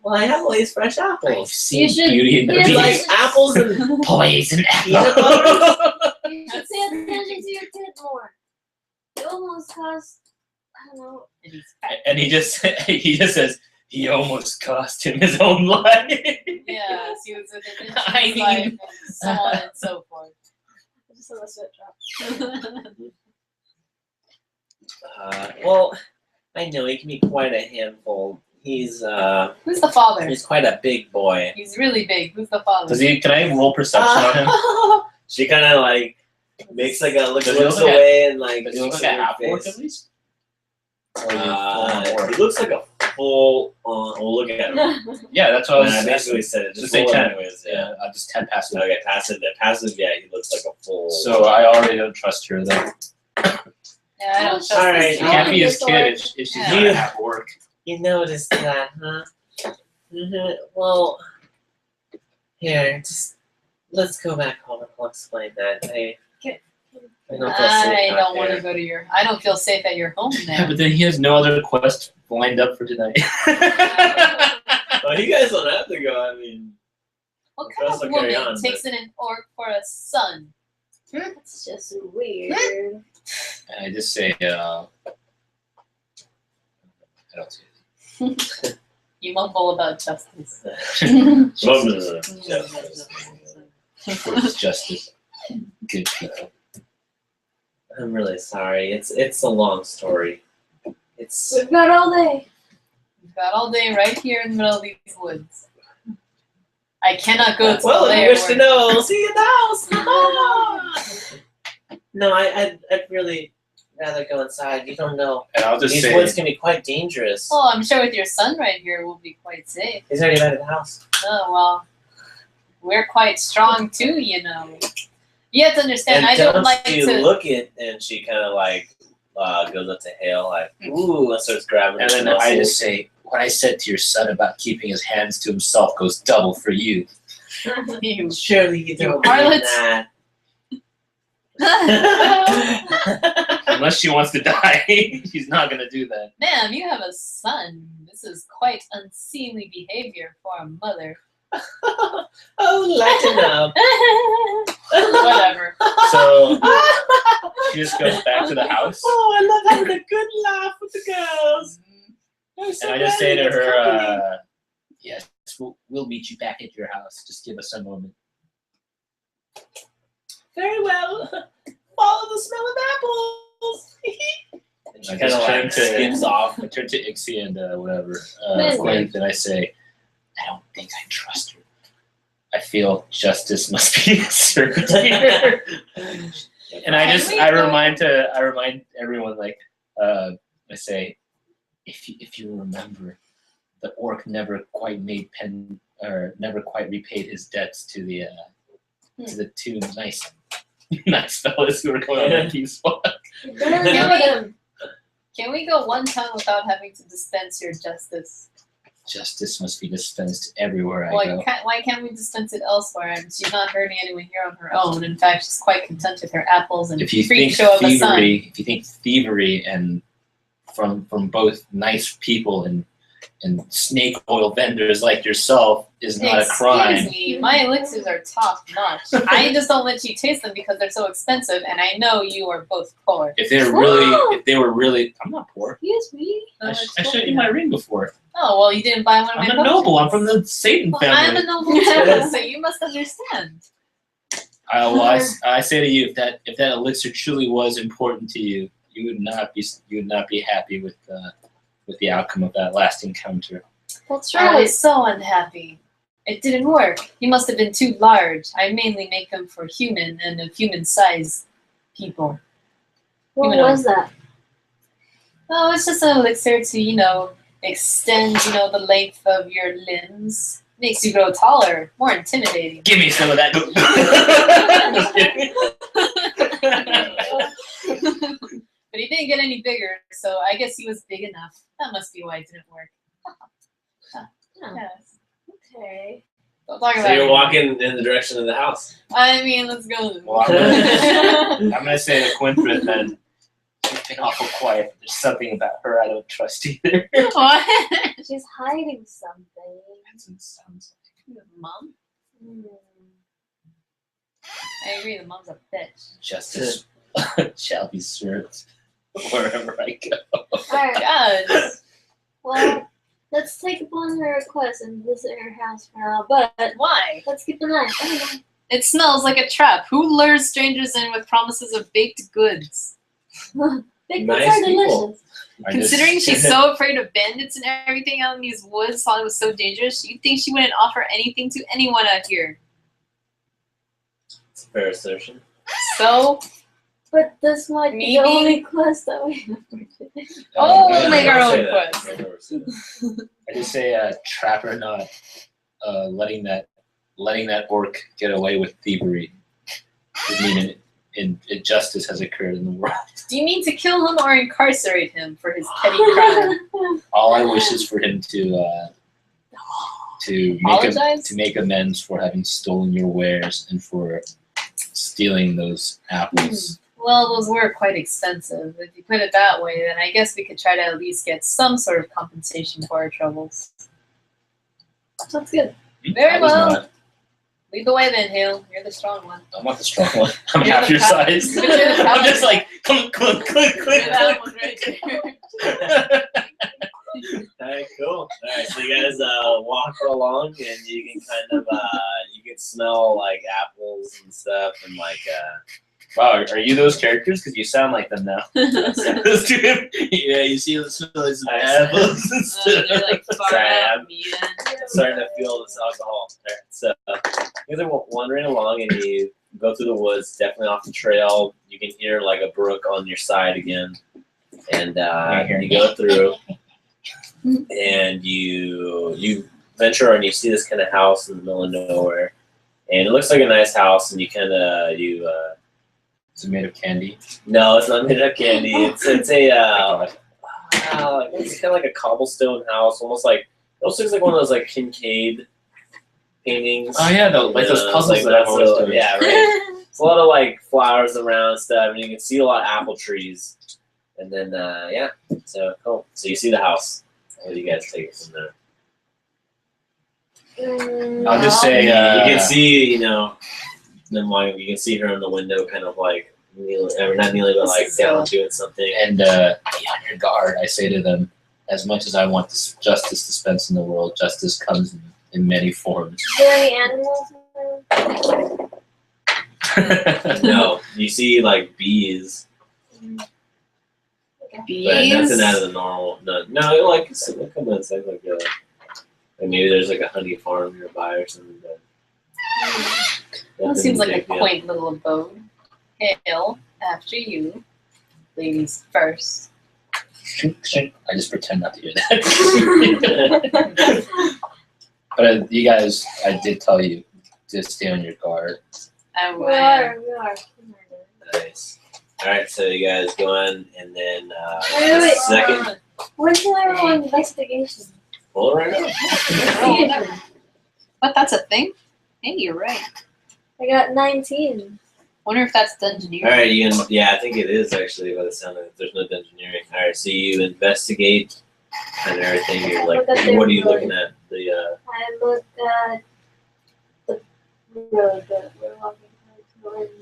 Well, I have all these fresh I've apples. seen should- beauty in the yeah, You like- beast. like apples and Poison peanut apple. butter? You should pay attention to your kid more. It almost cost, I don't know. And he's fat. And he just says he almost cost him his own life. Yeah, he was within an I inch of his mean- life, and so on and so forth. I just saw a sweat drop. Well, I know he can be quite a handful. He's Who's the father? he's quite a big boy. He's really big. Who's the father? Does he? Can I roll perception on him? She kind of like makes like a looks Does he looks look like away and like Does he look looks like a at her half orc face. at least? Or is he full-on orc? He looks like a full on. We'll look at him. Yeah, that's what I was I asking. basically said it. Just Just say roll 10. anyways. Yeah. Yeah, I'll just 10 passive. Okay, passive. Passive. Yeah, he looks like a full. So I already don't trust her though. Yeah, I don't trust All right. this She girl. can't be his This kid orc. if she's Yeah. not at work. You noticed that, huh? Well, here, just let's go back home and I'll explain that. I don't feel safe I out don't want there. to go to your. I don't feel safe at your home Yeah, now. but then he has no other quest lined up for tonight. Well, you guys don't have to go. I mean, What the kind rest of will carry woman on, takes in an orc for a son? That's just weird. And I just say, I don't say You mumble about justice. towards justice. Good people. I'm really sorry. It's a long story. It's We've got all day. We've got all day right here in the middle of these woods. I cannot go to well, the if you lair wish to where- know, see you in the house. No, I'd really rather go inside. You don't know. And I'll just These say, woods can be quite dangerous. Oh, I'm sure with your son right here, we'll be quite safe. He's already out of the house. Oh, well, we're quite strong too, you know. You have to understand, And I don't once like you to. look at, and she kind of like goes up to Hale, like, ooh, and starts grabbing and his then I muscles. just say, what I said to your son about keeping his hands to himself goes double for you. You Surely you don't harlot. mean that. Unless she wants to die, she's not gonna do that. Ma'am, you have a son. This is quite unseemly behavior for a mother. Oh, lighten up. Whatever. So she just goes back to the house, Oh, I love having a good laugh with the girls. I'm so and I just glad say to you get company. her, "Yes, we'll meet you back at your house. Just give us a moment." Very well. Follow the smell of apples. And she I kind of just turn like to- skips off. I turn to Ixie and whatever, Then- Quint, and I say, "I don't think I trust her. I feel justice must be served here." And I remind everyone, like, I say, if you remember, the orc never quite never quite repaid his debts to the two nice fellas who were going on that peace walk. Can we go one time without having to dispense your justice? Justice must be dispensed everywhere I go. Why can't we dispense it elsewhere? And she's not hurting anyone here on her own. In fact, she's quite content with her apples and If you freak think show of a son. thievery and from both nice people and snake oil vendors like yourself is not a crime. Excuse me, my elixirs are top notch. I just don't let you taste them because they're so expensive, and I know you are both poor. If they were really, I'm not poor. Excuse me. I showed you my ring before. Oh well, you didn't buy one of my I'm a potions. noble. I'm from the Satan Well, family. I'm a noble too, so you must understand. I say to you, if that elixir truly was important to you, you would not be happy with the outcome of that last encounter. That's I right. was so unhappy. It didn't work. He must have been too large. I mainly make them for human and of human size people. What you know. was that? Oh, it's just an elixir to, extend, the length of your limbs. Makes you grow taller, more intimidating. Give me some of that. But he didn't get any bigger, so I guess he was big enough. That must be why it didn't work. Oh, Yes. okay. Don't talk So about you're it. walking in the direction of the house. I mean, let's go. Well, I'm gonna say to Quintrith then, she's been awful quiet. There's something about her I don't trust either. What? She's hiding something. That's what it sounds Mom? Hmm. I agree, the mom's a bitch. like. Justice shall be served wherever I go. Alright, God. well, let's take upon her request and visit her house for now, but Why? let's keep an eye. I don't know. It smells like a trap. Who lures strangers in with promises of baked goods? Big Nice are people. delicious. Considering she's so afraid of bandits and everything out in these woods, thought it was so dangerous, you'd think she wouldn't offer anything to anyone out here. It's a fair assertion. So, But this might be Maybe. the only quest that we have. Oh, Yeah, make our I'll say own that. quest. I'll never say that. I just say trap or not, letting that orc get away with thievery would mean injustice has occurred in the world. Do you mean to kill him or incarcerate him for his petty crime? All I wish is for him to Apologize? make amends for having stolen your wares and for stealing those apples. Well, those were quite expensive. If you put it that way, then I guess we could try to at least get some sort of compensation for our troubles. Sounds good. Very I was well. not. Lead the way then, Hale. You're the strong one. I'm not the strong one. I'm You're half the your top- size. you're the top- I'm just like, come, click. That one right there. Alright, cool. Alright, so you guys walk along and you can kind of you can smell like apples and stuff and like Wow, are you those characters? Because you sound like them now. Those two, yeah, you see them smelling some apples and stuff. They're like far Sorry, out, I'm- man. starting to feel this alcohol. Alright, so you guys are wandering along and you go through the woods, definitely off the trail. You can hear like a brook on your side again. And you go through and you venture and you see this kind of house in the middle of nowhere. And it looks like a nice house and you kind of Is it made of candy? no, it's not made of candy. It's a it's kind of like a cobblestone house, almost like it almost looks like one of those like Kincaid paintings. Oh yeah, like those puzzles like that I've that's always a- done. yeah, right. It's a lot of like flowers around and stuff, and you can see a lot of apple trees. And then yeah, so cool. So you see the house. How do you guys take it from there? I'll just say you can see, then like you can see her in the window, kind of like kneeling, or not kneeling, but like down doing something. and be on your guard. I say to them, as much as I want this justice dispensed in the world, justice comes in many forms. Is there any animals in there? No, you see like bees, but Bees? nothing out of the normal. No, like come on, say like maybe there's like a honey farm nearby or something. But That nothing seems like a big deal. quaint little abode. Hale, after you. Ladies first. I just pretend not to hear that. But you guys, I did tell you to stay on your guard. I We will. are. Nice. All right, so you guys go on, and then Wait. second. When can I roll investigation? Roll right now. But that's a thing? Hey, you're right. I got 19. Wonder if that's dungeoneering. All right, you can. Yeah, I think it is actually by the sound of it. There's no dungeoneering. All right, so you investigate and everything. You're like, Look at what are you their looking at? The I look at the road that we're walking towards.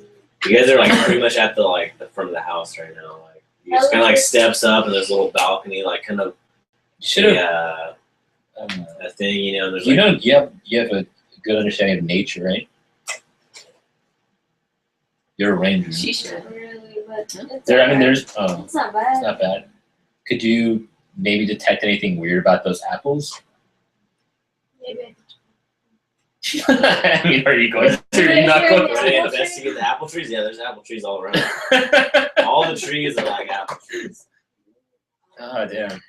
you guys are like pretty much at the front of the house right now. Like you just kind of like steps up, and there's a little balcony, like kind of Should have. a thing, And there's You like know, you have a good understanding of nature, right? You're a ranger. She Not should. really, but it's There, I mean, alright. there's. It's not It's bad. not bad. Could you maybe detect anything weird about those apples? Maybe. I mean, are you going to? Are you not going so you Apple to? investigate the apple trees. Yeah, there's apple trees all around. All the trees are like apple trees. Oh damn.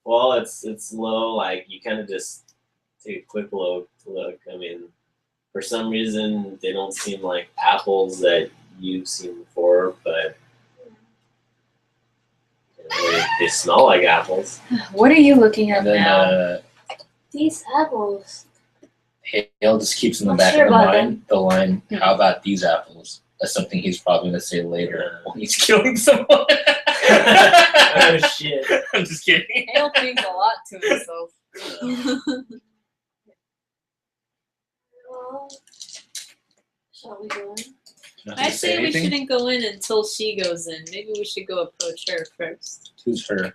Well, it's low. Like you kind of just take a quick look. I mean, for some reason they don't seem like apples that you've seen before, but they smell like apples. What are you looking at And then now? These apples. Hale just keeps in the Not back sure of the about mind the line. How about these apples? That's something he's probably gonna say later when he's killing someone. Oh shit! I'm just kidding. Hale thinks a lot to himself. Well, shall we go in? Not I gonna say we anything? shouldn't go in until she goes in. Maybe we should go approach her first. Who's her?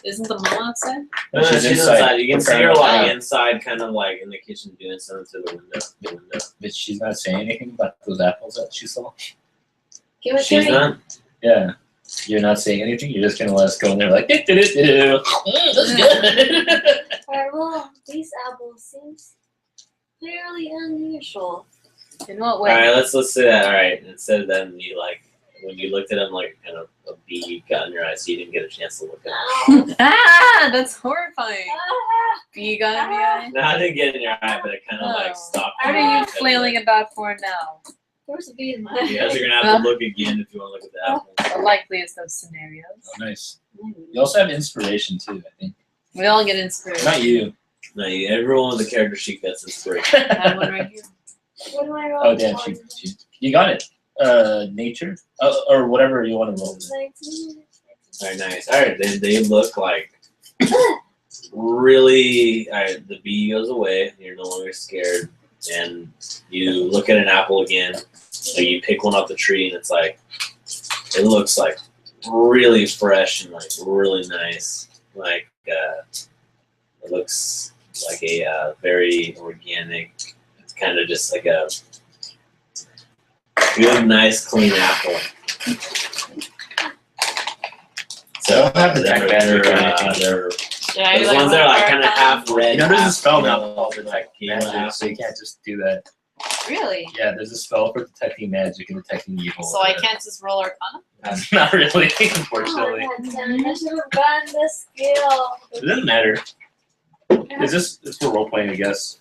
Isn't the mom outside? No, she's inside. You can see her like inside, kind of like in the kitchen doing something to the window. But she's not saying anything about those apples that she saw. Give it to She's me. not. Yeah. You're not saying anything. You're just gonna let us go in there like. That's good. Alright, well, these apples seems fairly unusual. In what All way? right, let's say that. All right, instead of then you like when you looked at him, like kind of a bee got in your eye, so you didn't get a chance to look at him. Ow. Ah, that's horrifying. Ah. Bee got in the eye. No, I didn't get in your eye, but it kind of like Oh. stopped. What are you flailing about for now? There's a bee in my You guys are gonna have to look again if you want to look at the apple. The likeliest of scenarios. Oh, nice. You also have inspiration too, I think. We all get inspiration. Not you. No, everyone with the character sheet gets inspiration. I have one right here. What do I roll? Oh damn, you got it. Nature, or whatever you want to roll. 19. Alright, nice. Alright, then they look like really. Alright, the bee goes away. You're no longer scared, and you look at an apple again. Like you pick one off the tree, and it's like it looks like really fresh and like really nice. Like it looks like a very organic. It's kind of just like a good, nice, clean apple. So I don't have the tech magic or anything. they're Yeah, those ones that are like kind of half red. You know, there's a half spell now yellow, called detect yellow magic, apple. so you can't just do that. Really? Yeah, there's a spell for detecting magic and detecting evil. So I can't just roll Arcana? Not really, Oh, I unfortunately. had 10. I should have gotten this skill. It doesn't matter. It's for role playing, I guess.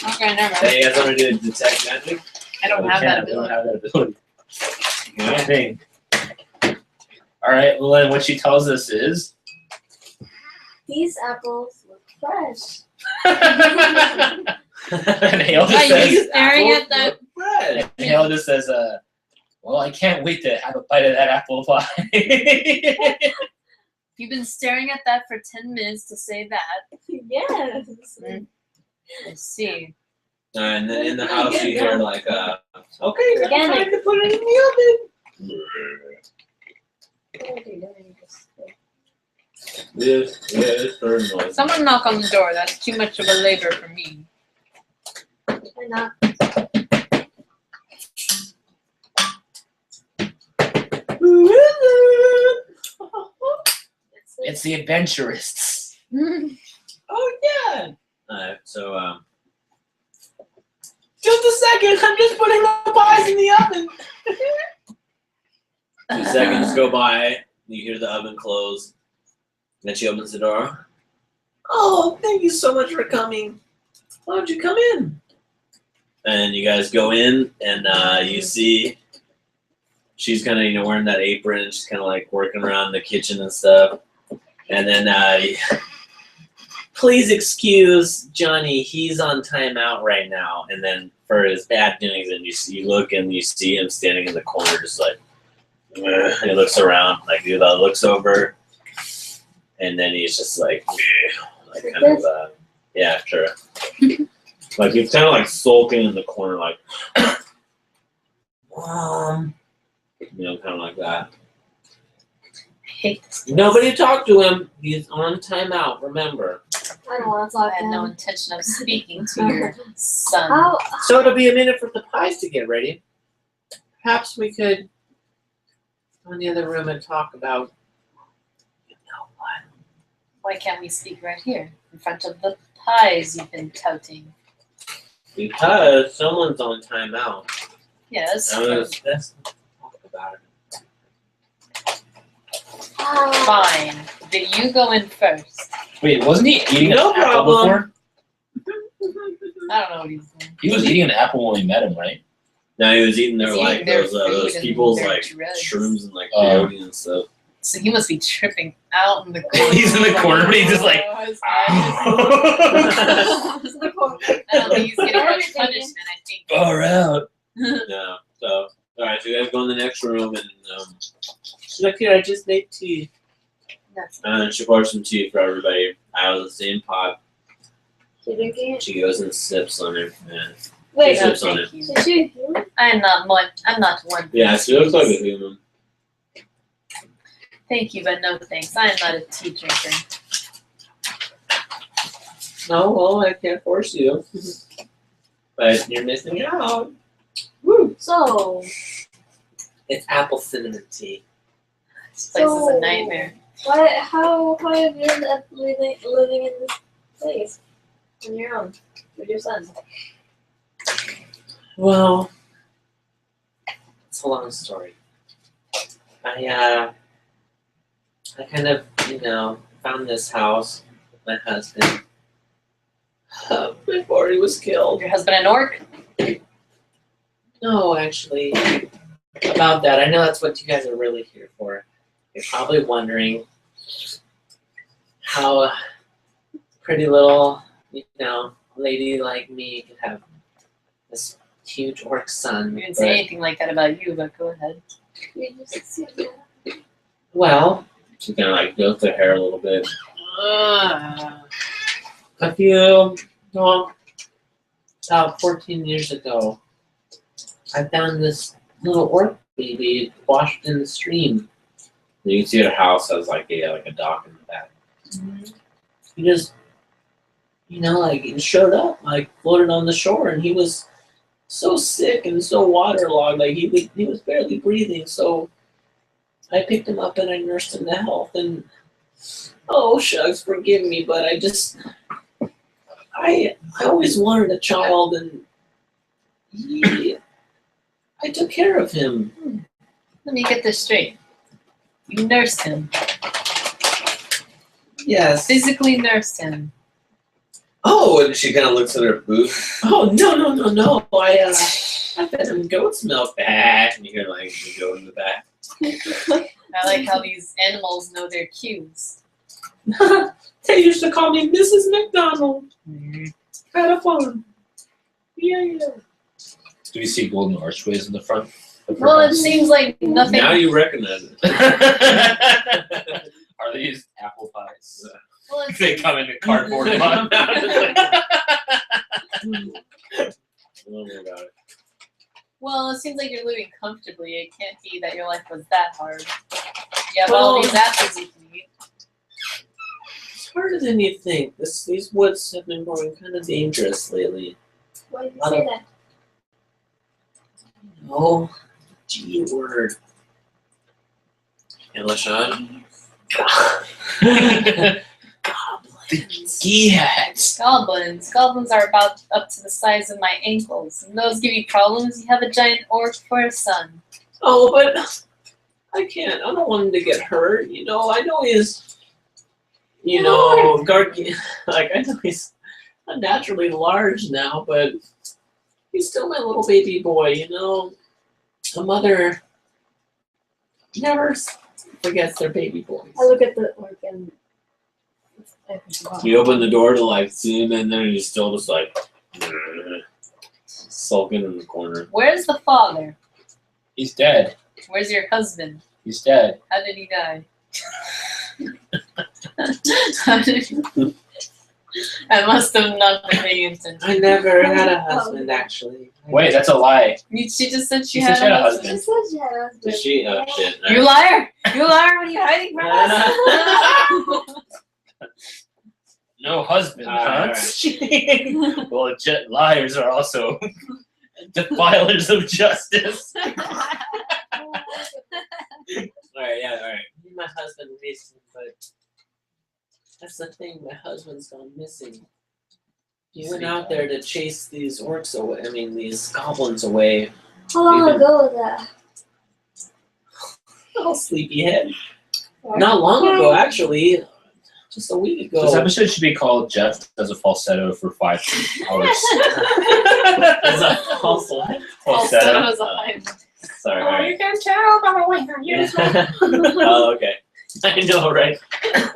Okay, never Hey, mind. you guys want to do detect magic? I don't We have that can't- we don't ability. have that ability. Good thing. All right. Well, then what she tells us is. These apples look fresh. And Hale just Are you says. staring at that? Red. And Hale just says, well, I can't wait to have a bite of that apple pie. You've been staring at that for 10 minutes to say that. Yes. I see. And then in the house you hear like, okay, Organic. time to put it in the oven. What are you doing? Yes, bird noise. Someone knock on the door. That's too much of a labor for me. Why not? It's the Adventurists. Oh yeah. Alright, so just a second. I'm just putting the pies in the oven. 2 seconds go by. You hear the oven close. Then she opens the door. Oh, thank you so much for coming. Why don't you come in? And you guys go in, and you see she's kind of wearing that apron. She's kind of like working around the kitchen and stuff. And then please excuse Johnny. He's on timeout right now. And then for his bad doings, and you look and you see him standing in the corner, just like. And he looks around, like he looks over, and then he's just like kind of, yeah, sure. Like he's kind of like sulking in the corner, like, kind of like that. Hate. Nobody talk to him. He's on timeout. Remember. I don't want to I talk to had no him. intention of speaking to your son. How? So it'll be a minute for the pies to get ready. Perhaps we could go in the other room and talk about. Why can't we speak right here, in front of the pies you've been touting? Because someone's on timeout. Yes. Let's talk about it. Fine. But you go in first. Wait, wasn't he eating No an apple problem. before? I don't know what he's doing. He was eating an apple when we met him, right? No, he was eating their He's like eating their those food people's and their like drugs. shrooms and like Oh. peyote and stuff. So he must be tripping out in the corner. He's in the corner, but he's just like. His eyes. This is the quote. I don't think he's getting much punishment, I think. Far out. Yeah. So all right, so you guys go in the next room and she's like, "Here, I just made tea." That's And she pours some tea for everybody out of the same pot. You drinking it? She goes and sips on it. And Wait, She no, sips on thank it. you. is she human? I'm not one. Yeah, she looks like a human. Thank you, but no thanks. I am not a tea drinker. No, well, I can't force you. But you're missing out. Woo! So, It's apple cinnamon tea. This place is So- a nightmare. how have you ended up living in this place on your own with your son? Well, It's a long story. I kind of, found this house with my husband before he was killed. Your husband an orc? No, actually, about that. I know that's what you guys are really here for. You're probably wondering how a pretty little, lady like me could have this huge orc son. We didn't say anything like that about you, but go ahead. Well, she kind of like built her hair a little bit. A few, about 14 years ago, I found this little orc baby washed in the stream. You can see her house has like a dock in the back. He just, he showed up, floated on the shore, and he was so sick and so waterlogged, he was barely breathing. So I picked him up and I nursed him to health. And oh shucks, forgive me, but I always wanted a child, and I took care of him. Let me get this straight. You nursed him. Yes. Physically nursed him. Oh, and she kind of looks at her boot. Oh no! I fed him goat's milk. And you hear like the goat in the back. I like how these animals know their cues. They used to call me Mrs. McDonald. Had a farm. Yeah. Do we see golden archways in the front? Of her Well, it house? seems like nothing. Now you recognize it. Are these apple pies? Well, it They seems, come in a cardboard box. Oh my god. well, it seems like you're living comfortably. It can't be that your life was that hard. You have all these apples you can eat. It's harder than you think. These woods have been growing kind of dangerous lately. Why did you say that? Oh, G word. English on? Goblins. Yes. Goblins. Goblins are about up to the size of my ankles. And those give you problems. You have a giant orc for a son. Oh, but I can't. I don't want him to get hurt. I know he's, I know he's unnaturally large now, but he's still my little baby boy. A mother never forgets their baby boys. I look at the orc and You open the door to zoom in there, and you're still just sulking in the corner. Where's the father? He's dead. Where's your husband? He's dead. How did he die? How did he... I must have not been paying attention. I never had a husband, actually. Wait, that's a lie. She just said she She had said she had a a husband. She said she had a husband. Did she? Oh shit. You liar! You liar! What are you hiding from us? No husband, Alright, huh? Well, liars are also defilers of justice. Alright, yeah, alright. Me and my husband raised him, but that's the thing. My husband's gone missing. He went out there to chase these orcs away. These goblins away. How long ago was that? Oh, sleepyhead. Not long ago, actually. Just a week ago. This episode should be called Jeff Does a Falsetto for 5 hours. It's a false one. Falsetto. was a high. Sorry, alright. can tell by the way I use my Oh, okay. I know, right?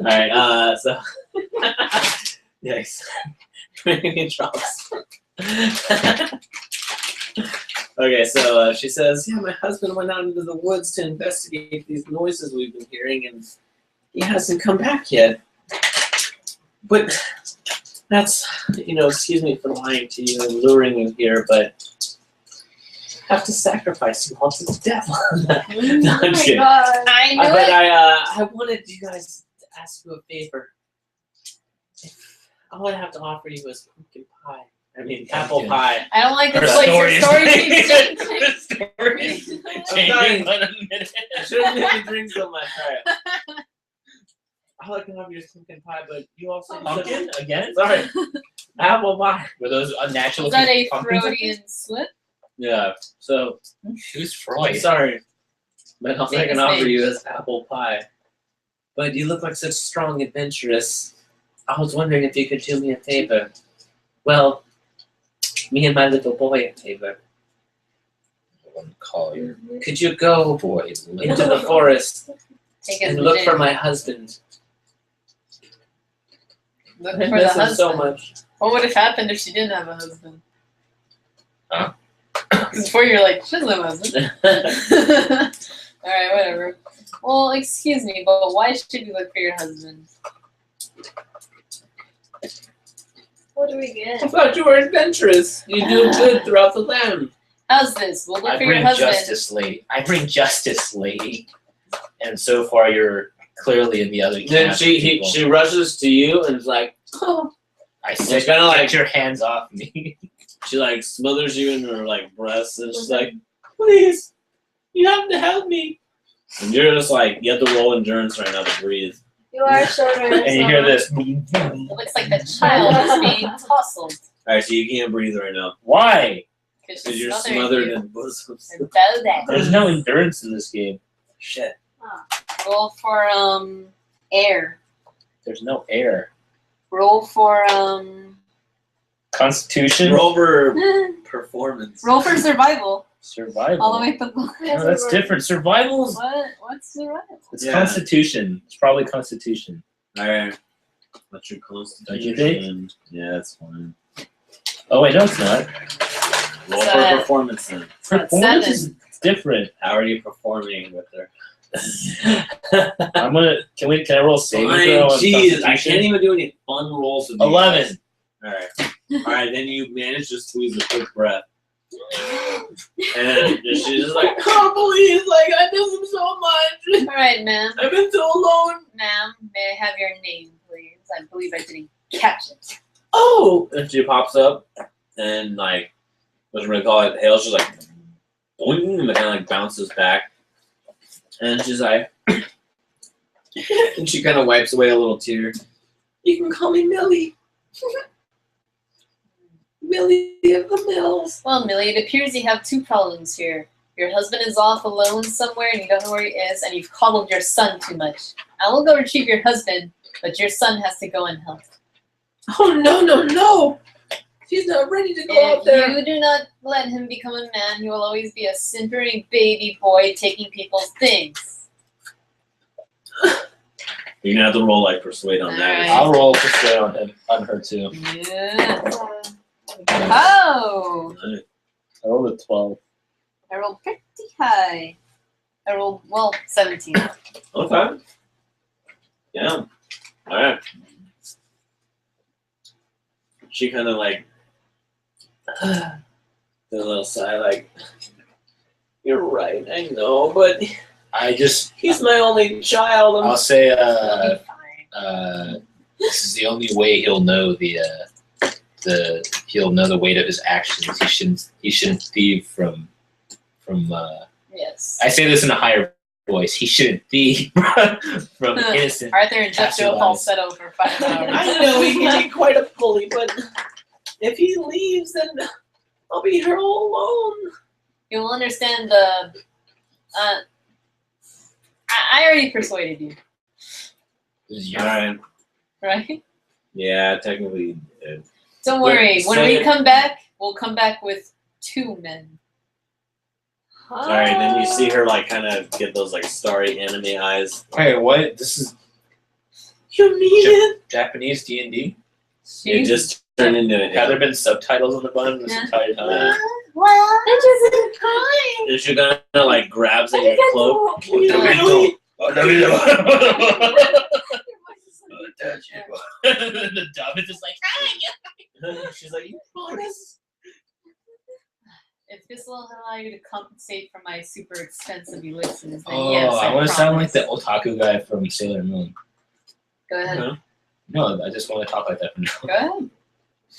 Alright, so. Yikes. It drops. Okay, so she says, Yeah, my husband went out into the woods to investigate these noises we've been hearing, and he hasn't come back yet. But that's, excuse me for lying to you and luring you here, but I have to sacrifice you all to the devil. No, I'm Oh my kidding. god. I knew But it. I wanted you guys to ask you a favor. All I have to offer you is pumpkin pie. Apple pie. I don't like Her this place. Your story keeps changing. Her story's sorry. changing by the minute. I shouldn't make you drink so much. Alright. All I can offer you is pumpkin pie, but you also Pumpkin again? Sorry. Apple pie. Were those unnatural Is that a pumpkins? Freudian slip? Yeah. So Who's I'm Freud? sorry, but all I Famous can offer name. you is apple pie. But you look like such strong adventurous. I was wondering if you could do me a favor. Well, me and my little boy a favor. I wouldn't call your Could you go boy. into the forest Take us and to look jail. for my husband? Look I for the miss him husband. so much. What would have happened if she didn't have a husband? Huh? Because before you're like, she doesn't have a husband. Alright, whatever. Well, excuse me, but why should you look for your husband? What do we I get? thought you were adventurous. You do good throughout the land. How's this? We'll look I for your bring husband. justice, lady. I bring justice, lady. And so far, you're clearly in the other camp. Then people. she rushes to you and is like, oh. I It's said, kinda like- get your hands off me. She like smothers you in her like breasts and she's like, please, you have to help me. And you're just like, you have to roll endurance right now to breathe. You are shorter. And you hear this. It looks like the child is being tousled. Alright, so you can't breathe right now. Why? Because Because she's you're smothering smothered you. in bosoms. And so that. There's no endurance in this game. Shit. Roll for air. There's no air. Roll for Constitution. Roll for performance. roll for survival. Survival. All the way to the No, that's different. Survival is What's survival? it's Yeah. Constitution. It's probably Constitution. Alright. What's your Don't you think? constitution? Yeah, that's fine. Oh wait, no, it's not. Roll So- for performance then. Performance 7. is different. How are you performing with her? I'm gonna. Can I roll saving Fine, throw on jeez, I Constitution? can't even do any fun rolls with you 11. guys. Alright, then you manage to squeeze a quick breath. And she's just like, oh, please, like, I miss him so much. Alright, ma'am. I've been so alone. Ma'am, may I have your name, please? I believe I didn't catch it. Oh! And she pops up and, like, what you call it, hails, she's like, boing, and kind of, like, bounces back. And she's like, and she kind of wipes away a little tear. You can call me Millie. Millie of the Mills. Well, Millie, it appears you have 2 problems here. Your husband is off alone somewhere and you don't know where he is, and you've coddled your son too much. I will go retrieve your husband, but your son has to go and help. Oh, no, no, no. She's not ready to go out If there. you do not let him become a man, he will always be a simpering baby boy taking people's things. You're gonna have to roll like persuade on that. Alright. I'll roll persuade on him, on her too. Yeah. Oh! I rolled a 12. I rolled pretty high. I rolled, 17. Okay. Yeah. Alright. She kind of like does a little sigh, like, you're right, I know, but I just. he's my only child. I'll say. It'll be fine. This is the only way he'll know he'll know the weight of his actions. He shouldn't thieve from. Yes. I say this in a higher voice. He shouldn't thieve from innocent. Arthur and Jeff Passive Joe lies. falsetto for 5 hours. I know he can be quite a bully, but if he leaves, then I'll be here all alone. You'll understand the. I already persuaded you, Alright. right? Yeah, technically you did. Don't Wait, worry. When say we it. come back, we'll come back with 2 men. Alright, then you see her like kind of get those like starry anime eyes. Wait, what? This is You mean it? Japanese D&D? It just turned into it. Have there been subtitles on the bottom this Yeah. entire time? Well, it isn't time. And she kind of like grabs at your cloak. Really? Really? The dove is just like, She's like, you promise? If this will allow you to compensate for my super expensive elixirs, then oh, yes, I want to sound like promise. the otaku guy from Sailor Moon. Go ahead. No, I just want to talk like that from now. Go ahead.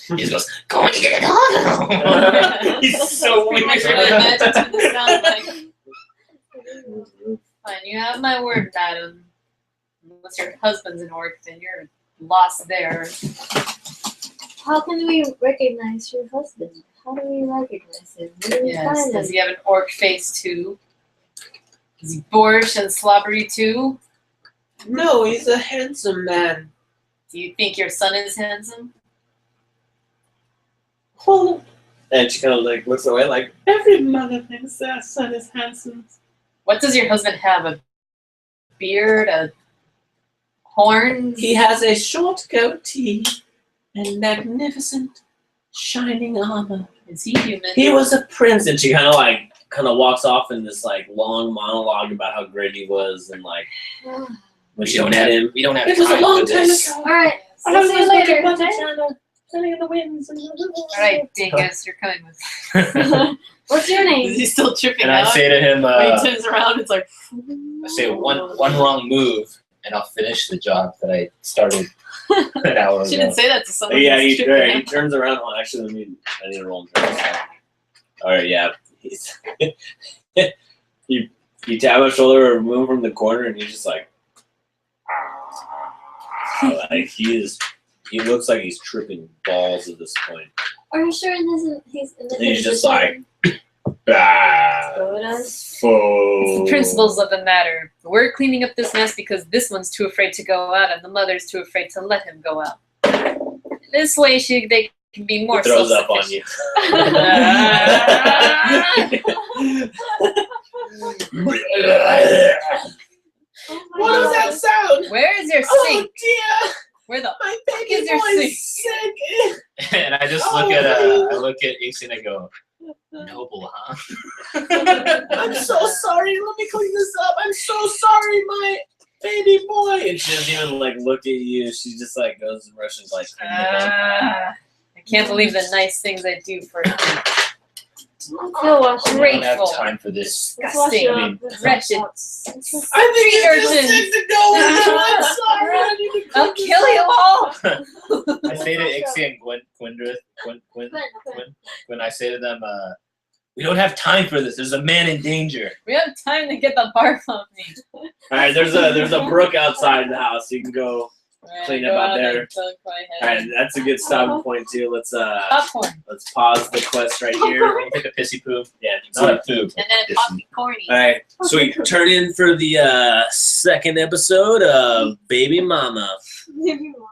He just goes, go and get it on. He's so Pretty much weird. what I imagined it to sound like. Fine, you have my word, madam. Unless your husband's an orc, then you're lost there. How can we recognize your husband? How do we recognize him? Where do we Yes. find Does him? he have an orc face too? Is he boorish and slobbery too? No, he's a handsome man. Do you think your son is handsome? Well, And she kind of like looks away, like, every mother thinks their son is handsome. What does your husband have? A beard? A horns? He has a short goatee and magnificent shining armor. Is he human? He was a prince. and she kind of walks off in this like long monologue about how great he was, and like when she met him. We don't have It was a time long for time this. ago. Alright, I we'll was see you looking later. at the channel, turning in the winds. Alright, Dingus, you're coming with. What's your Is name? he still tripping And I out? say to him, When he turns around, it's like. I say one wrong move, and I'll finish the job that I started an hour She ago. didn't say that to someone. Yeah, who's he tripping turns around. Well, actually, I need to roll him. All right, yeah. He's you tap his shoulder or move from the corner, and he's just like he looks like he's tripping balls at this point. Are you sure he's in the He's just position? Go with us. It's the principles of the matter. We're cleaning up this mess because this one's too afraid to go out, and the mother's too afraid to let him go out. This way, they can be more He throws up on self-sufficient. you. What does that sound? Where is your Oh sink? dear, Where the my fuck baby is your boy sink? is sick. And I just Oh, look at Ixie and I go, noble, huh? I'm so sorry. Let me clean this up. I'm so sorry, my baby boy. And she doesn't even like look at you. She just like goes and rushes like. I can't believe the nice things I do for him. Go wash I your don't have Grateful. time for this. Let's wash you I up. mean, Let's wretched. wash up. I think Street it's urchins. just to go. I'm sorry. I need to I'll clean this kill you up. all! I say to Ixie and Gwen, I say to them, we don't have time for this. There's a man in danger. We have time to get the barf off me. All right, there's a brook outside the house. You can go. Alright, Clean go up out out there. and dunk my All head. right, that's a good stopping point too. Let's Popcorn. pause the quest right here. I'll take a pissy poo. Yeah. Not a poop. And then pop corny. All right, so we turn in for the second episode of Baby Mama. Maybe more.